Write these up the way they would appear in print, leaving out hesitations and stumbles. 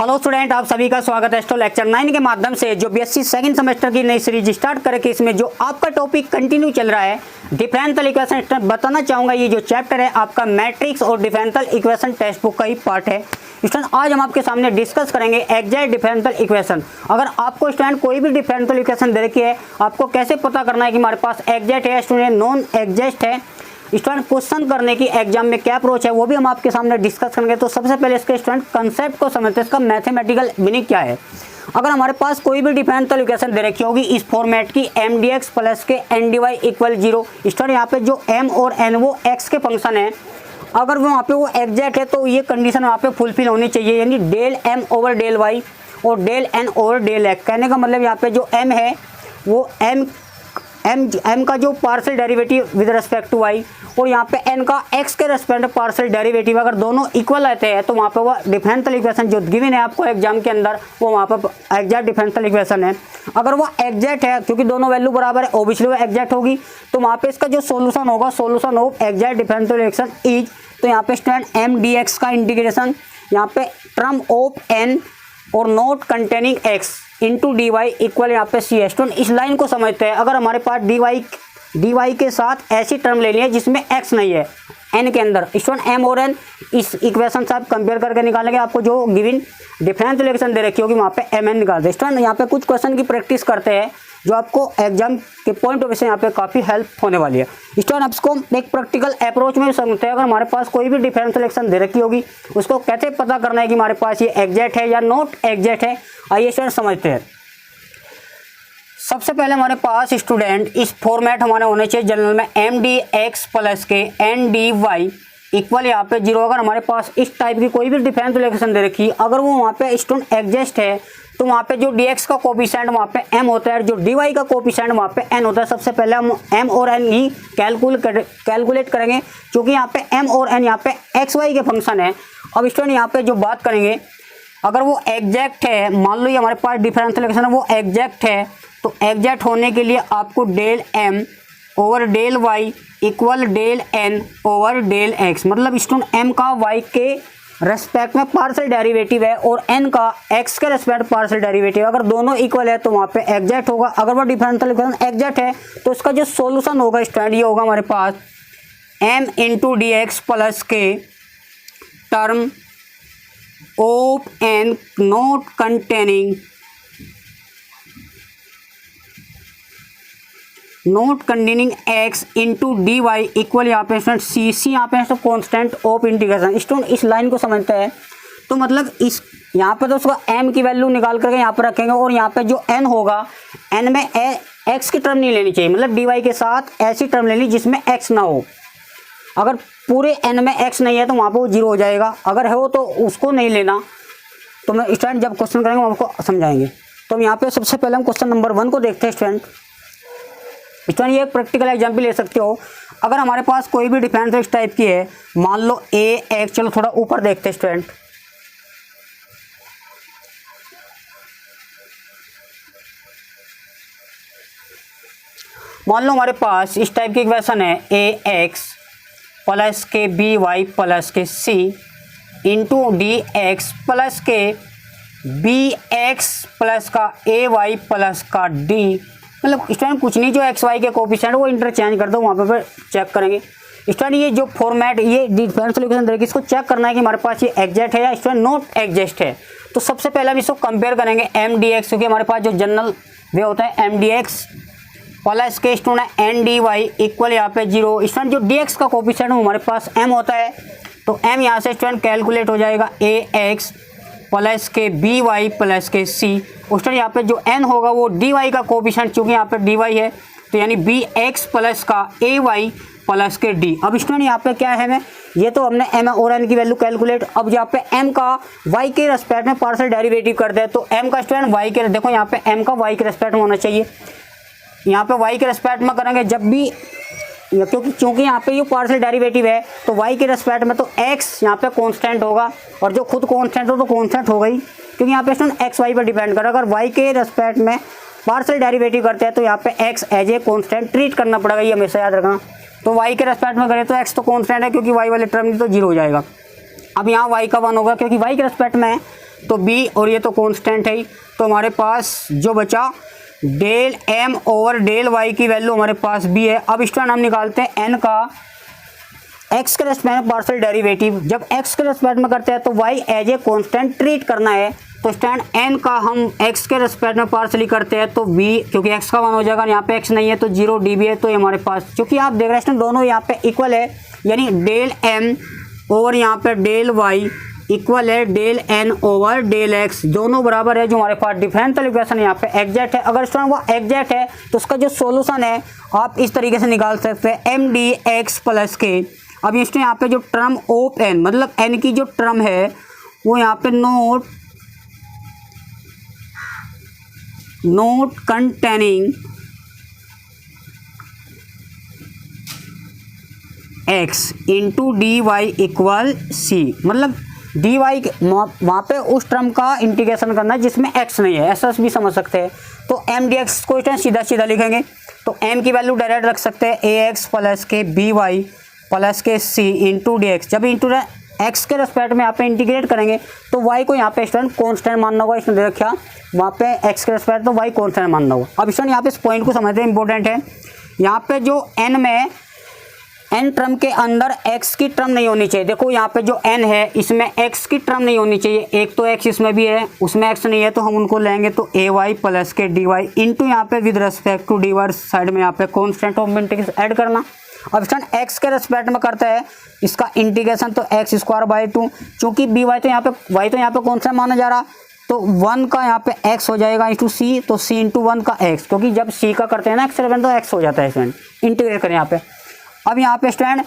Hello student, आप सभी का स्वागत है स्टो लेक्चर 9 के माध्यम से जो बीएससी सेकंड सेमेस्टर की नई सीरीज स्टार्ट करके इसमें जो आपका टॉपिक कंटिन्यू चल रहा है डिफरेंशियल इक्वेशन। बताना चाहूँगा ये जो चैप्टर है आपका मैट्रिक्स और डिफरेंशियल इक्वेशन टेक्स्ट बुक का ही पार्ट है। स्टूडेंट आज हम आपके सामने डिस्कस करेंगे एग्जैक्ट डिफरेंशियल इक्वेशन। अगर आपको स्टूडेंट कोई भी डिफरेंशियल इक्वेशन दे रखी है, आपको कैसे पता करना है कि हमारे पास एग्जैक्ट है स्टूडेंट नॉन एग्जैक्ट है, स्टूडेंट क्वेश्चन करने की एग्जाम में क्या अप्रोच है वो भी हम आपके सामने डिस्कस करेंगे। तो सबसे पहले इसके स्टूडेंट कंसेप्ट को समझते हैं, इसका मैथमेटिकल मीनिंग क्या है। अगर हमारे पास कोई भी डिफरेंशियल इक्वेशन दे रखी होगी इस फॉर्मेट की एम डी एक्स प्लस के n d Y equal zero, student यहाँ पे जो एम और एन वो एक्स के फंक्शन है, अगर वो वहाँ पे वो एग्जैक्ट है तो ये कंडीशन वहाँ पे फुलफिल होनी चाहिए, यानी del M over del Y और del N over del X. कहने का मतलब यहाँ पे जो एम है वो एम का जो partial derivative with respect to y और यहाँ पे एन का एक्स के रेस्पेक्ट में पार्शियल डेरिवेटिव अगर दोनों इक्वल रहते हैं तो वहाँ पे वो डिफरेंशियल इक्वेशन जो गिवन है आपको एग्जाम के अंदर वो वहाँ पर एग्जैक्ट डिफरेंशियल इक्वेशन है। अगर वो एग्जैक्ट है क्योंकि दोनों वैल्यू बराबर है ओबियसली वो एग्जैक्ट होगी, तो वहाँ पे इसका जो सोल्यूशन होगा solution of exact differential equation is, तो यहाँ पे स्टूडेंट एम डी एक्स का इंटीग्रेशन यहाँ पे टर्म ऑफ एन और not containing x into D Y equal यहाँ पे सी एस। इस लाइन को समझते हैं। अगर हमारे पास डी वाई के साथ ऐसी टर्म लेनी है जिसमें एक्स नहीं है एन के अंदर, स्टूडेंट एम और एन इस इक्वेशन से आप कंपेयर करके निकालेंगे, आपको जो गिवन डिफरेंशियल इक्वेशन दे रखी होगी वहाँ पे एम एन निकाल दे। स्टूडेंट यहाँ पे कुछ क्वेश्चन की प्रैक्टिस करते हैं जो आपको एग्जाम के पॉइंट ऑफ व्यू से यहाँ पे काफ़ी हेल्प होने वाली है। स्टूडेंट आप इसको एक प्रैक्टिकल अप्रोच में समझते हैं। अगर हमारे पास कोई भी डिफरेंशियल इक्वेशन दे रखी होगी उसको कैसे पता करना है कि हमारे पास ये एग्जैक्ट है या नॉट एग्जैक्ट है, आइए स्टूडेंट समझते हैं। सबसे पहले हमारे पास स्टूडेंट इस फॉर्मेट हमारे होने चाहिए जनरल में एम डी एक्स प्लस के एन डी वाई इक्वल यहाँ पे जीरो। अगर हमारे पास इस टाइप की कोई भी डिफरेंशियल इक्वेशन दे रखी अगर वो वहाँ पे स्टूडेंट एग्जैक्ट है तो वहाँ पे जो dx का कोफिशिएंट वहाँ पे m होता है, जो dy का कोफिशिएंट वहाँ पे n होता है। सबसे पहले हम m और n ही कैलकुलेट करेंगे क्योंकि यहाँ पे m और n यहाँ पे x y के फंक्शन है। अब स्टूडेंट यहाँ पे जो बात करेंगे अगर वो एग्जैक्ट है, मान लो ये हमारे पास डिफरेंशियल इक्वेशन है वो एग्जैक्ट है, तो एग्जैक्ट होने के लिए आपको del m over del y equal del n over del x, मतलब स्टूडेंट m का y के रेस्पेक्ट में पार्शियल डेरिवेटिव है और n का x के रेस्पेक्ट पार्शियल डेरिवेटिव, अगर दोनों इक्वल है तो वहाँ पे एग्जैक्ट होगा। अगर वो डिफरेंशियल इक्वेशन एग्जैक्ट है तो इसका जो सॉल्यूशन होगा स्टूडेंट ये होगा हमारे पास m into D x plus के term of n not containing x into D Y equal यहाँ पे स्टूडेंट सी यहाँ पे कॉन्स्टेंट ऑफ इंटीग्रेशन। स्टूडेंट इस लाइन को समझते हैं तो मतलब इस यहाँ पे तो उसका m की वैल्यू निकाल करके यहाँ पर रखेंगे और यहाँ पे जो n होगा n में x की टर्म नहीं लेनी चाहिए, मतलब डी वाई के साथ ऐसी टर्म लेनी जिसमें x ना हो। अगर पूरे n में x नहीं है तो वहाँ पर वो जीरो हो जाएगा, अगर है वो तो उसको नहीं लेना। तो मैं स्टूडेंट जब क्वेश्चन करेंगे हम आपको समझाएंगे। तो यहाँ पे सबसे पहले हम क्वेश्चन नंबर 1 को देखते हैं। स्टूडेंट ये एक प्रैक्टिकल एग्जाम्पल ले सकते हो। अगर हमारे पास कोई भी डिफरेंशियल इस टाइप की है, मान लो ए एक्स, चलो थोड़ा ऊपर देखते हैं स्टूडेंट। मान लो हमारे पास इस टाइप की इक्वेशन है ए एक्स प्लस के बी वाई प्लस के सी इंटू डी एक्स प्लस के बी एक्स प्लस का ए वाई प्लस का डी, मतलब स्टूडेंट कुछ नहीं, जो एक्स वाई के कोफिशिएंट वो इंटरचेंज कर दो, वहाँ पे चेक करेंगे। स्टूडेंट ये जो फॉर्मेट ये डिफरेंशियल इक्वेशन देखिए, इसको चेक करना है कि हमारे पास ये एग्जैक्ट है या स्टूडेंट नॉट एग्जैक्ट है। तो सबसे पहले हम इसको कंपेयर करेंगे एम डी एक्स, क्योंकि हमारे पास जो जनरल वे होता है एम डी एक्स प्लस के student n d Y equal यहाँ पे जीरो। स्टूडेंट जो डी एक्स का कोफिशिएंट हमारे पास m होता है तो m यहाँ से स्टूडेंट कैलकुलेट हो जाएगा ए एक्स प्लस के बी वाई प्लस के सी। स्टूडेंट यहाँ पे जो n होगा वो डी वाई का कोफिशिएंट, चूँकि यहाँ पे डी वाई है तो यानी बी एक्स प्लस का ए वाई प्लस के डी। अब स्टूडेंट यहाँ पे क्या है, ये तो हमने m और n की वैल्यू कैलकुलेट। अब यहाँ पे m का y के रेस्पेक्ट में पार्शियल डेरिवेटिव कर दे तो m का स्टूडेंट y के, देखो यहाँ पे m का y के रेस्पेक्ट में होना चाहिए, यहाँ पे y के रेस्पेक्ट में करेंगे जब भी, क्योंकि यहाँ पे ये पार्शियल डेरिवेटिव है तो y के रेस्पेक्ट में तो x यहाँ पे कांस्टेंट होगा और जो खुद कांस्टेंट हो तो कांस्टेंट होगा ही, क्योंकि यहाँ पे स्टूडेंट x y पर डिपेंड कर। अगर y के रेस्पेक्ट में पार्शियल डेरिवेटिव करते हैं तो यहाँ पे x as a constant treat करना पड़ेगा, ये हमेशा याद रखना। तो y के रेस्पेक्ट में करें तो x तो कांस्टेंट है क्योंकि y वाले टर्म नहीं तो जीरो हो जाएगा। अब यहाँ y का 1 होगा क्योंकि y के रेस्पेक्ट में तो b और ये तो कांस्टेंट है ही, तो हमारे पास जो बचा del m over del y की वैल्यू हमारे पास b है। अब स्टूडेंट हम निकालते हैं n का x के रेस्पेक्ट में पार्शियल डेरिवेटिव। जब x के रेस्पेक्ट में करते हैं तो y as a constant treat करना है, तो स्टैंड n का हम x के रेस्पेक्ट में पार्शियली करते हैं तो v, क्योंकि x का 1 हो जाएगा, यहाँ पे x नहीं है तो 0 db है, तो ये हमारे पास क्योंकि आप देख रहे हैं दोनों यहाँ पे इक्वल है, यानी डेल m ओवर यहाँ पे डेल y इक्वल है del n over del x, दोनों बराबर है। जो हमारे पास डिफरेंशियल इक्वेशन यहाँ पे एग्जैक्ट है। अगर स्टूडेंट वो एग्जैक्ट है तो उसका जो सोल्यूशन है आप इस तरीके से निकाल सकते हैं m dx प्लस के। अब इसमें यहाँ पे जो टर्म ऑफ n मतलब n की जो टर्म है वो यहाँ पे not containing x into D Y equal c, मतलब डी वाई वहाँ पे उस टर्म का इंटीग्रेशन करना है जिसमें x नहीं है, ऐसा भी समझ सकते हैं। तो m dx को इस सीधा सीधा लिखेंगे, तो m की वैल्यू डायरेक्ट रख सकते हैं ax प्लस के by प्लस के c इंटू डी एक्स। जब इंटू एक्स के रेस्पेक्ट में यहाँ पे इंटीग्रेट करेंगे तो y को यहाँ पे स्टूडेंट कॉन्स्टेंट मानना होगा, इसने दे रखा वहाँ पे x के रेस्पेक्ट तो y कॉन्स्टेंट मानना होगा। अब स्टूडेंट यहाँ पे इस पॉइंट को समझते हैं, इंपॉर्टेंट है। यहाँ पे जो n में n टर्म के अंदर x की टर्म नहीं होनी चाहिए। देखो यहाँ पे जो n है इसमें x की टर्म नहीं होनी चाहिए, एक तो x इसमें भी है उसमें x नहीं है, तो हम उनको लेंगे तो ay प्लस के dy इंटू यहाँ पे with respect to dy side में यहाँ पे कॉन्स्टेंट ऑफ इंटीग्रेशन ऐड करना। अब स्टूडेंट x के रेस्पेक्ट में करता है इसका इंटीग्रेशन तो x स्क्वायर बाई 2, चूंकि by तो यहाँ पे y तो यहाँ पे कॉन्स्टेंट माना जा रहा, तो 1 का यहाँ पे x हो जाएगा इंटू c, तो c इंटू 1 का x, क्योंकि जब c का करते हैं ना x तो x हो जाता है स्टूडेंट, इंटीग्रेट करें यहाँ पे। अब यहाँ पे स्टूडेंट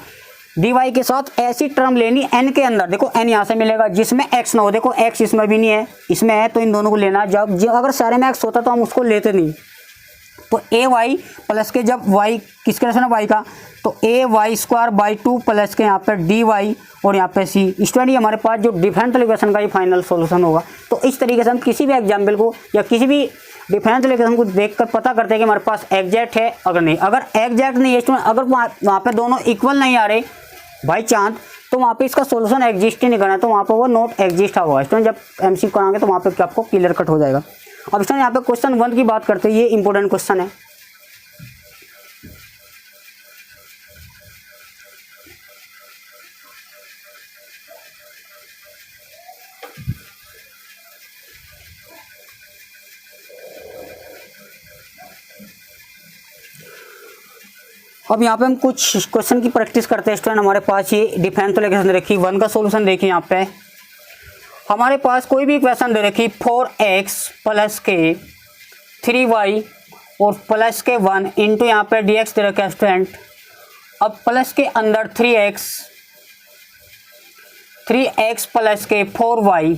dy के साथ ऐसी टर्म लेनी n के अंदर, देखो n यहाँ से मिलेगा जिसमें x ना हो, देखो x इसमें भी नहीं है इसमें है, तो इन दोनों को लेना। जब अगर सारे में x होता तो हम उसको लेते नहीं, तो ay प्लस के जब y किसके रेस्पेक्ट में y का, तो ay स्क्वायर बाई 2 प्लस के यहाँ पे dy और यहाँ पे c। स्टूडेंट ये हमारे पास जो डिफरेंशियल इक्वेशन का ये फाइनल सॉल्यूशन होगा। तो इस तरीके से हम किसी भी एग्जाम्पल को या किसी भी डिफरेंशियल इक्वेशन को देखकर पता करते हैं कि हमारे पास एग्जैक्ट है, अगर नहीं, अगर एग्जैक्ट नहीं है स्टूडेंट, अगर वहाँ पे दोनों इक्वल नहीं आ रहे बाई चांस, तो वहाँ पे इसका सॉल्यूशन एग्जिस्ट ही नहीं करना है, तो वहाँ पे वो नॉट एग्जिस्ट होगा। स्टूडेंट जब एमसीक्यू कराएंगे तो वहाँ पे आपको क्लियर कट हो जाएगा। अब स्टूडेंट यहाँ पे क्वेश्चन 1 की बात करते हैं, ये इंपॉर्टेंट क्वेश्चन है। अब यहाँ पे हम कुछ क्वेश्चन की प्रैक्टिस करते हैं स्टूडेंट। हमारे पास ये डिफरेंशियल इक्वेशन दे रखी, 1 का सॉल्यूशन देखिए। यहाँ पे हमारे पास कोई भी इक्वेशन दे रखी 4x प्लस के 3y और प्लस के 1 इंटू यहाँ पे dx दे रखा है स्टूडेंट। अब प्लस के अंदर 3x प्लस के 4y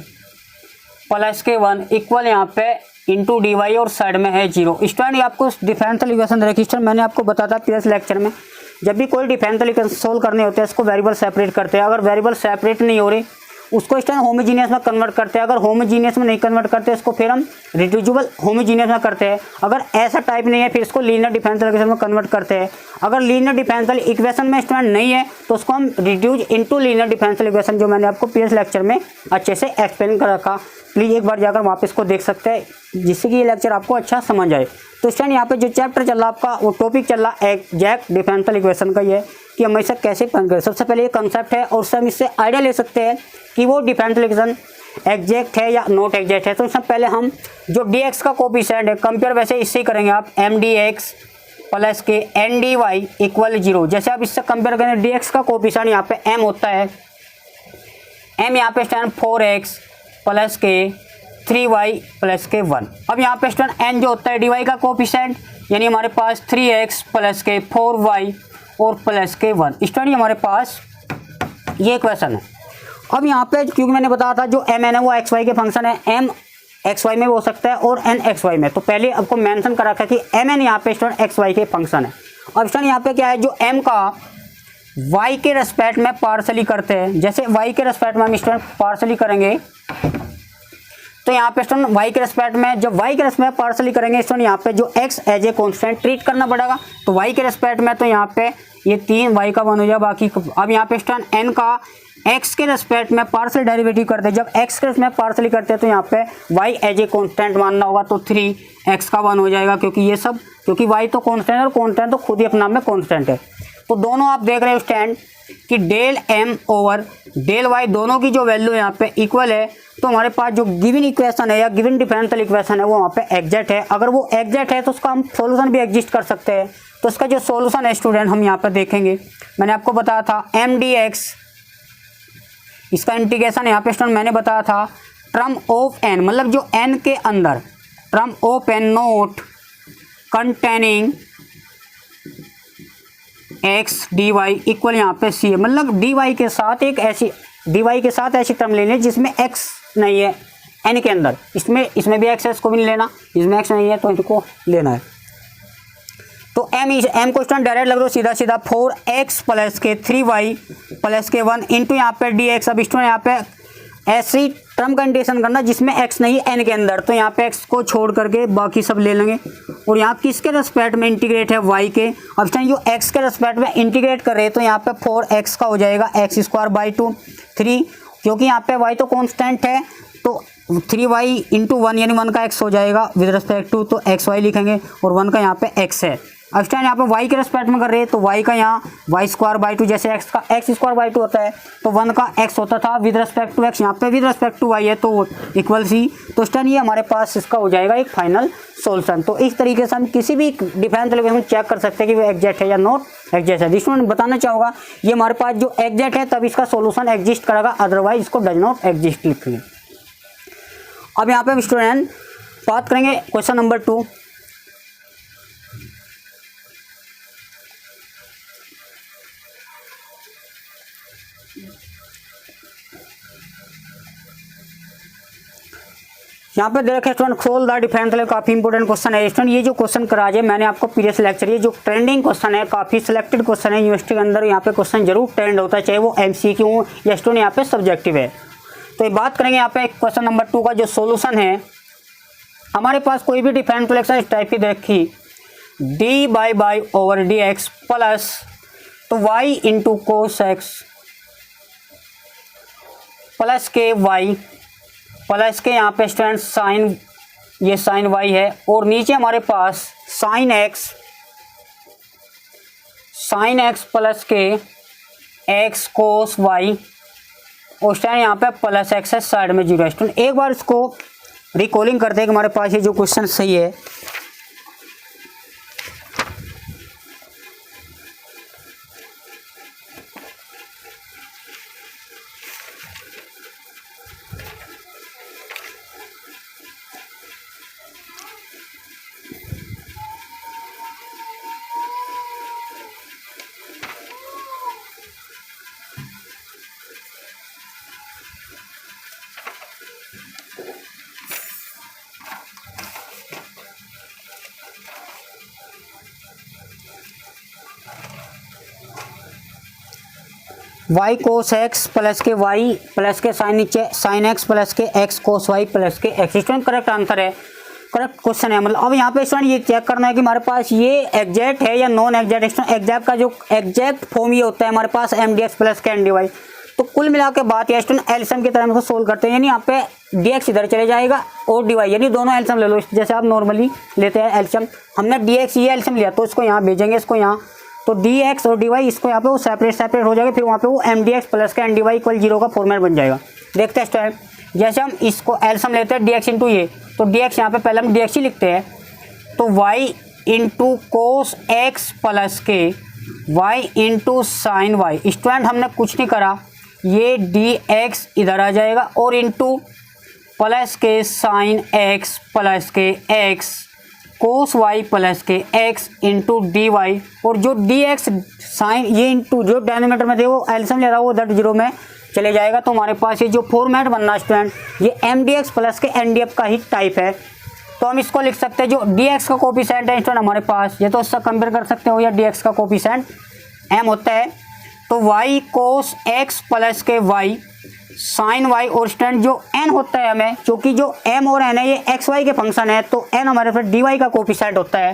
प्लस के 1 इक्वल यहाँ पे इंटू डी वाई और साइड में है 0। स्टूडेंट ये आपको डिफरेंशियल इक्वेशन देखिए स्टूडेंट, मैंने आपको बताया था प्रीवियस लेक्चर में, जब भी कोई डिफरेंशियल इक्वेशन सोल्व करने होते हैं इसको वेरिएबल सेपरेट करते हैं। अगर वेरिएबल सेपरेट नहीं हो रही उसको स्टूडेंट होमोजीनियस में कन्वर्ट करते हैं। अगर होमोजीनियस में नहीं कन्वर्ट करते इसको फिर हम रिड्यूसिबल होमोजीनियस में करते हैं। अगर ऐसा टाइप नहीं है फिर इसको लीनियर डिफरेंशियल इक्वेशन में कन्वर्ट करते हैं। अगर लीनियर डिफरेंशियल इक्वेशन में स्टूडेंट नहीं है तो उसको हम reduce into linear differential equation, जो मैंने आपको प्रीवियस लेक्चर में अच्छे से एक्सप्लेन कर रखा। प्लीज़ एक बार जाकर वापस इसको देख सकते हैं जिससे कि ये लेक्चर आपको अच्छा समझ आए। तो स्टूडेंट यहाँ पे जो चैप्टर चल रहा आपका वो टॉपिक चल रहा एग्जैक्ट डिफरेंशियल इक्वेशन का, ये कि हम इसे कैसे फाइंड करें। सबसे पहले ये कंसेप्ट है और उससे हम इससे आइडिया ले सकते हैं कि वो डिफरेंशियल इक्वेशन एग्जैक्ट है या नॉट एग्जैक्ट है। तो इससे पहले हम जो dx का कोफिशिएंट है कंपेयर वैसे इससे ही करेंगे आप m dx प्लस के n dy इक्वल 0। जैसे आप इससे कंपेयर करें dx का कोफिशिएंट यहाँ पे m होता है, m यहाँ पे स्टैंड 4x प्लस के 3y प्लस के 1। अब यहाँ पे स्टूडेंट n जो होता है dy का कोफिशिएंट, यानी हमारे पास 3x प्लस के 4y और प्लस के 1। स्टूडेंट हमारे पास ये इक्वेशन है। अब यहाँ पे क्योंकि मैंने बताया था जो m n है वो x y के फंक्शन है, m x y में भी हो सकता है और n x y में, तो पहले आपको मेंशन कर रखा है कि m n यहाँ पे स्टूडेंट x y के फंक्शन है। अब स्टूडेंट यहाँ पे क्या है, जो m का y के रेस्पेक्ट में पार्शली करते हैं, जैसे y के रेस्पेक्ट में हम स्टूडेंट पार्शली करेंगे तो यहाँ पे स्टूडेंट y के रेस्पेक्ट में जब y के रेस्पेक्ट में पार्शली करेंगे स्टूडेंट यहाँ पे जो x as a constant treat करना पड़ेगा। तो y के रेस्पेक्ट में तो यहाँ पे ये 3y का 1 हो जाएगा। बाकी अब यहाँ पे स्टूडेंट n का x के रेस्पेक्ट में पार्शियल डेरिवेटिव करते हैं। जब x के रेस्पेक्ट में पार्शियली करते हैं तो यहाँ पे y एज ए कॉन्स्टेंट मानना होगा, तो 3x का 1 हो जाएगा, क्योंकि ये सब क्योंकि y तो कॉन्स्टेंट है और कॉन्स्टेंट तो खुद ही अपने आप में कॉन्स्टेंट है। तो दोनों आप देख रहे हो स्टैंड कि del m over del y दोनों की जो वैल्यू यहाँ पे इक्वल है, तो हमारे पास जो गिवन इक्वेशन है या गिवन डिफरेंशियल इक्वेशन है वो वहाँ पे एग्जैक्ट है। अगर वो एग्जैक्ट है तो उसका हम सॉल्यूशन भी एग्जिस्ट कर सकते हैं। तो इसका जो सॉल्यूशन है स्टूडेंट हम यहाँ पर देखेंगे। मैंने आपको बताया था mdx, इसका इंटीग्रेशन यहाँ पे स्टूडेंट मैंने बताया था टर्म ऑफ n, मतलब जो n के अंदर term of n note containing x dy equal यहाँ पे c है, मतलब dy के साथ ऐसी टर्म ले लें जिसमें x नहीं है n के अंदर। इसमें भी x है, इसको भी नहीं लेना, इसमें x नहीं है तो इनको लेना है। तो m को स्टूडेंट डायरेक्ट लग दो सीधा 4x प्लस के 3y प्लस के 1 इंटू यहाँ पे dx। अब स्टूडेंट यहाँ पे ऐसी टर्म कंडीशन करना जिसमें x नहीं n के अंदर, तो यहाँ पे x को छोड़ करके बाकी सब ले लेंगे। और यहाँ किसके रेस्पेक्ट में इंटीग्रेट है y के। अब स्टूडेंट जो x के रेस्पेक्ट में इंटीग्रेट कर रहे हैं तो यहाँ पे 4x का हो जाएगा x स्क्वायर बाई 2 3, क्योंकि यहाँ पे y तो कॉन्स्टेंट है तो 3y इंटू 1 यानी 1 का x हो जाएगा विद रिस्पेक्ट टू, तो xy लिखेंगे और 1 का यहाँ पे x है। अब स्टैंड यहाँ पे y के रेस्पेक्ट में कर रहे हैं तो y का यहाँ y स्क्वायर बाई 2, जैसे x का x स्क्वायर बाई 2 होता है तो 1 का x होता था विद रिस्पेक्ट टू x, यहाँ पे विद रिस्पेक्ट टू y है तो इक्वल c। तो स्टैंड ये हमारे पास इसका हो जाएगा एक फाइनल सॉल्यूशन। तो इस तरीके से हम किसी भी डिफरेंशियल इक्वेशन चेक कर सकते हैं कि वो एग्जैक्ट है या नॉट एग्जैक्ट है। जिसमें बताना चाहूँगा ये हमारे पास जो एग्जैक्ट है तब इसका सोल्यूशन एग्जिस्ट करेगा, अदरवाइज इसको डज नॉट एग्जिस्ट लिखेंगे। अब यहाँ पे स्टूडेंट बात करेंगे क्वेश्चन नंबर 2। यहाँ पे देखें स्टूडेंट सोल्व द डिफरेंशियल, काफी इंपॉर्टेंट क्वेश्चन है स्टूडेंट। ये जो क्वेश्चन करा जाए मैंने आपको प्रीवियस लेक्चर, ये जो ट्रेंडिंग क्वेश्चन है, काफी सिलेक्टेड क्वेश्चन है यूनिवर्सिटी के अंदर, यहाँ पे क्वेश्चन जरूर ट्रेंड होता है, चाहे वो MCQ या स्टूडेंट यहाँ पे सब्जेक्टिव है। तो ये बात करेंगे यहाँ पे क्वेश्चन नंबर 2 का जो सोल्यूशन है। हमारे पास कोई भी डिफरेंशियल इक्वेशन इस टाइप की देखी dy ओवर dx प्लस तो y into cos x plus के y प्लस के यहाँ पे स्टूडेंट साइन, ये साइन y है और नीचे हमारे पास साइन x प्लस के x कोस y और स्टूडेंट यहाँ पे प्लस x है, साइड में 0 है। स्टूडेंट एक बार इसको रिकॉलिंग करते हैं कि हमारे पास ये जो क्वेश्चन सही है। y कोस x प्लस के y प्लस के साइन, नीचे साइन x प्लस के x कोस y प्लस के x। स्टूडेंट करेक्ट आंसर है, करेक्ट क्वेश्चन है। मतलब अब यहाँ पे स्टूडेंट ये चेक करना है कि हमारे पास ये एग्जैक्ट है या नॉन एग्जैक्ट। स्टूडेंट एग्जैक्ट का जो एग्जैक्ट फॉर्म ये होता है हमारे पास mdx प्लस के ndy। तो कुल मिला के बात है स्टूडेंट एलसीएम की तरह हम इसको सोल्व करते हैं, यानी यहाँ पे dx इधर चले जाएगा और dy, यानी दोनों एलसीएम ले लो जैसे आप नॉर्मली लेते हैं एलसीएम। हमने dx ये एलसीएम लिया तो इसको यहाँ भेजेंगे, इसको यहाँ, तो dx और dy इसको यहाँ पे वो सेपरेट हो जाएगा, फिर वहाँ पे वो mdx प्लस का ndy इक्वल 0 का फॉर्मेट बन जाएगा। देखते हैं स्टूडेंट, जैसे हम इसको एलसीएम लेते हैं dx इंटू ये, तो dx यहाँ पे पहले हम dx ही लिखते हैं, तो y into cos x plus के y into sine y. Student हमने कुछ नहीं करा, ये dx इधर आ जाएगा और इंटू प्लस के साइन x प्लस के x कोस y प्लस के x इंटू डी वाई, और जो dx साइन ये इंटू जो डिनोमिनेटर में थे वो एलसीएम ले रहा है वो उधर 0 में चले जाएगा। तो हमारे पास ये जो फॉर्मेट बनना स्टूडेंट ये mdx प्लस के ndf का ही टाइप है। तो हम इसको लिख सकते हैं जो dx का कोफिशिएंट है स्टूडेंट हमारे पास, ये तो इससे कंपेयर कर सकते हो, या dx का कोफिशिएंट m होता है, तो y कोस x प्लस के y साइन y, और स्टूडेंट जो n होता है हमें, क्योंकि जो m और n है ये x y के फंक्शन है, तो n हमारे पास dy का कोफिशिएंट होता है।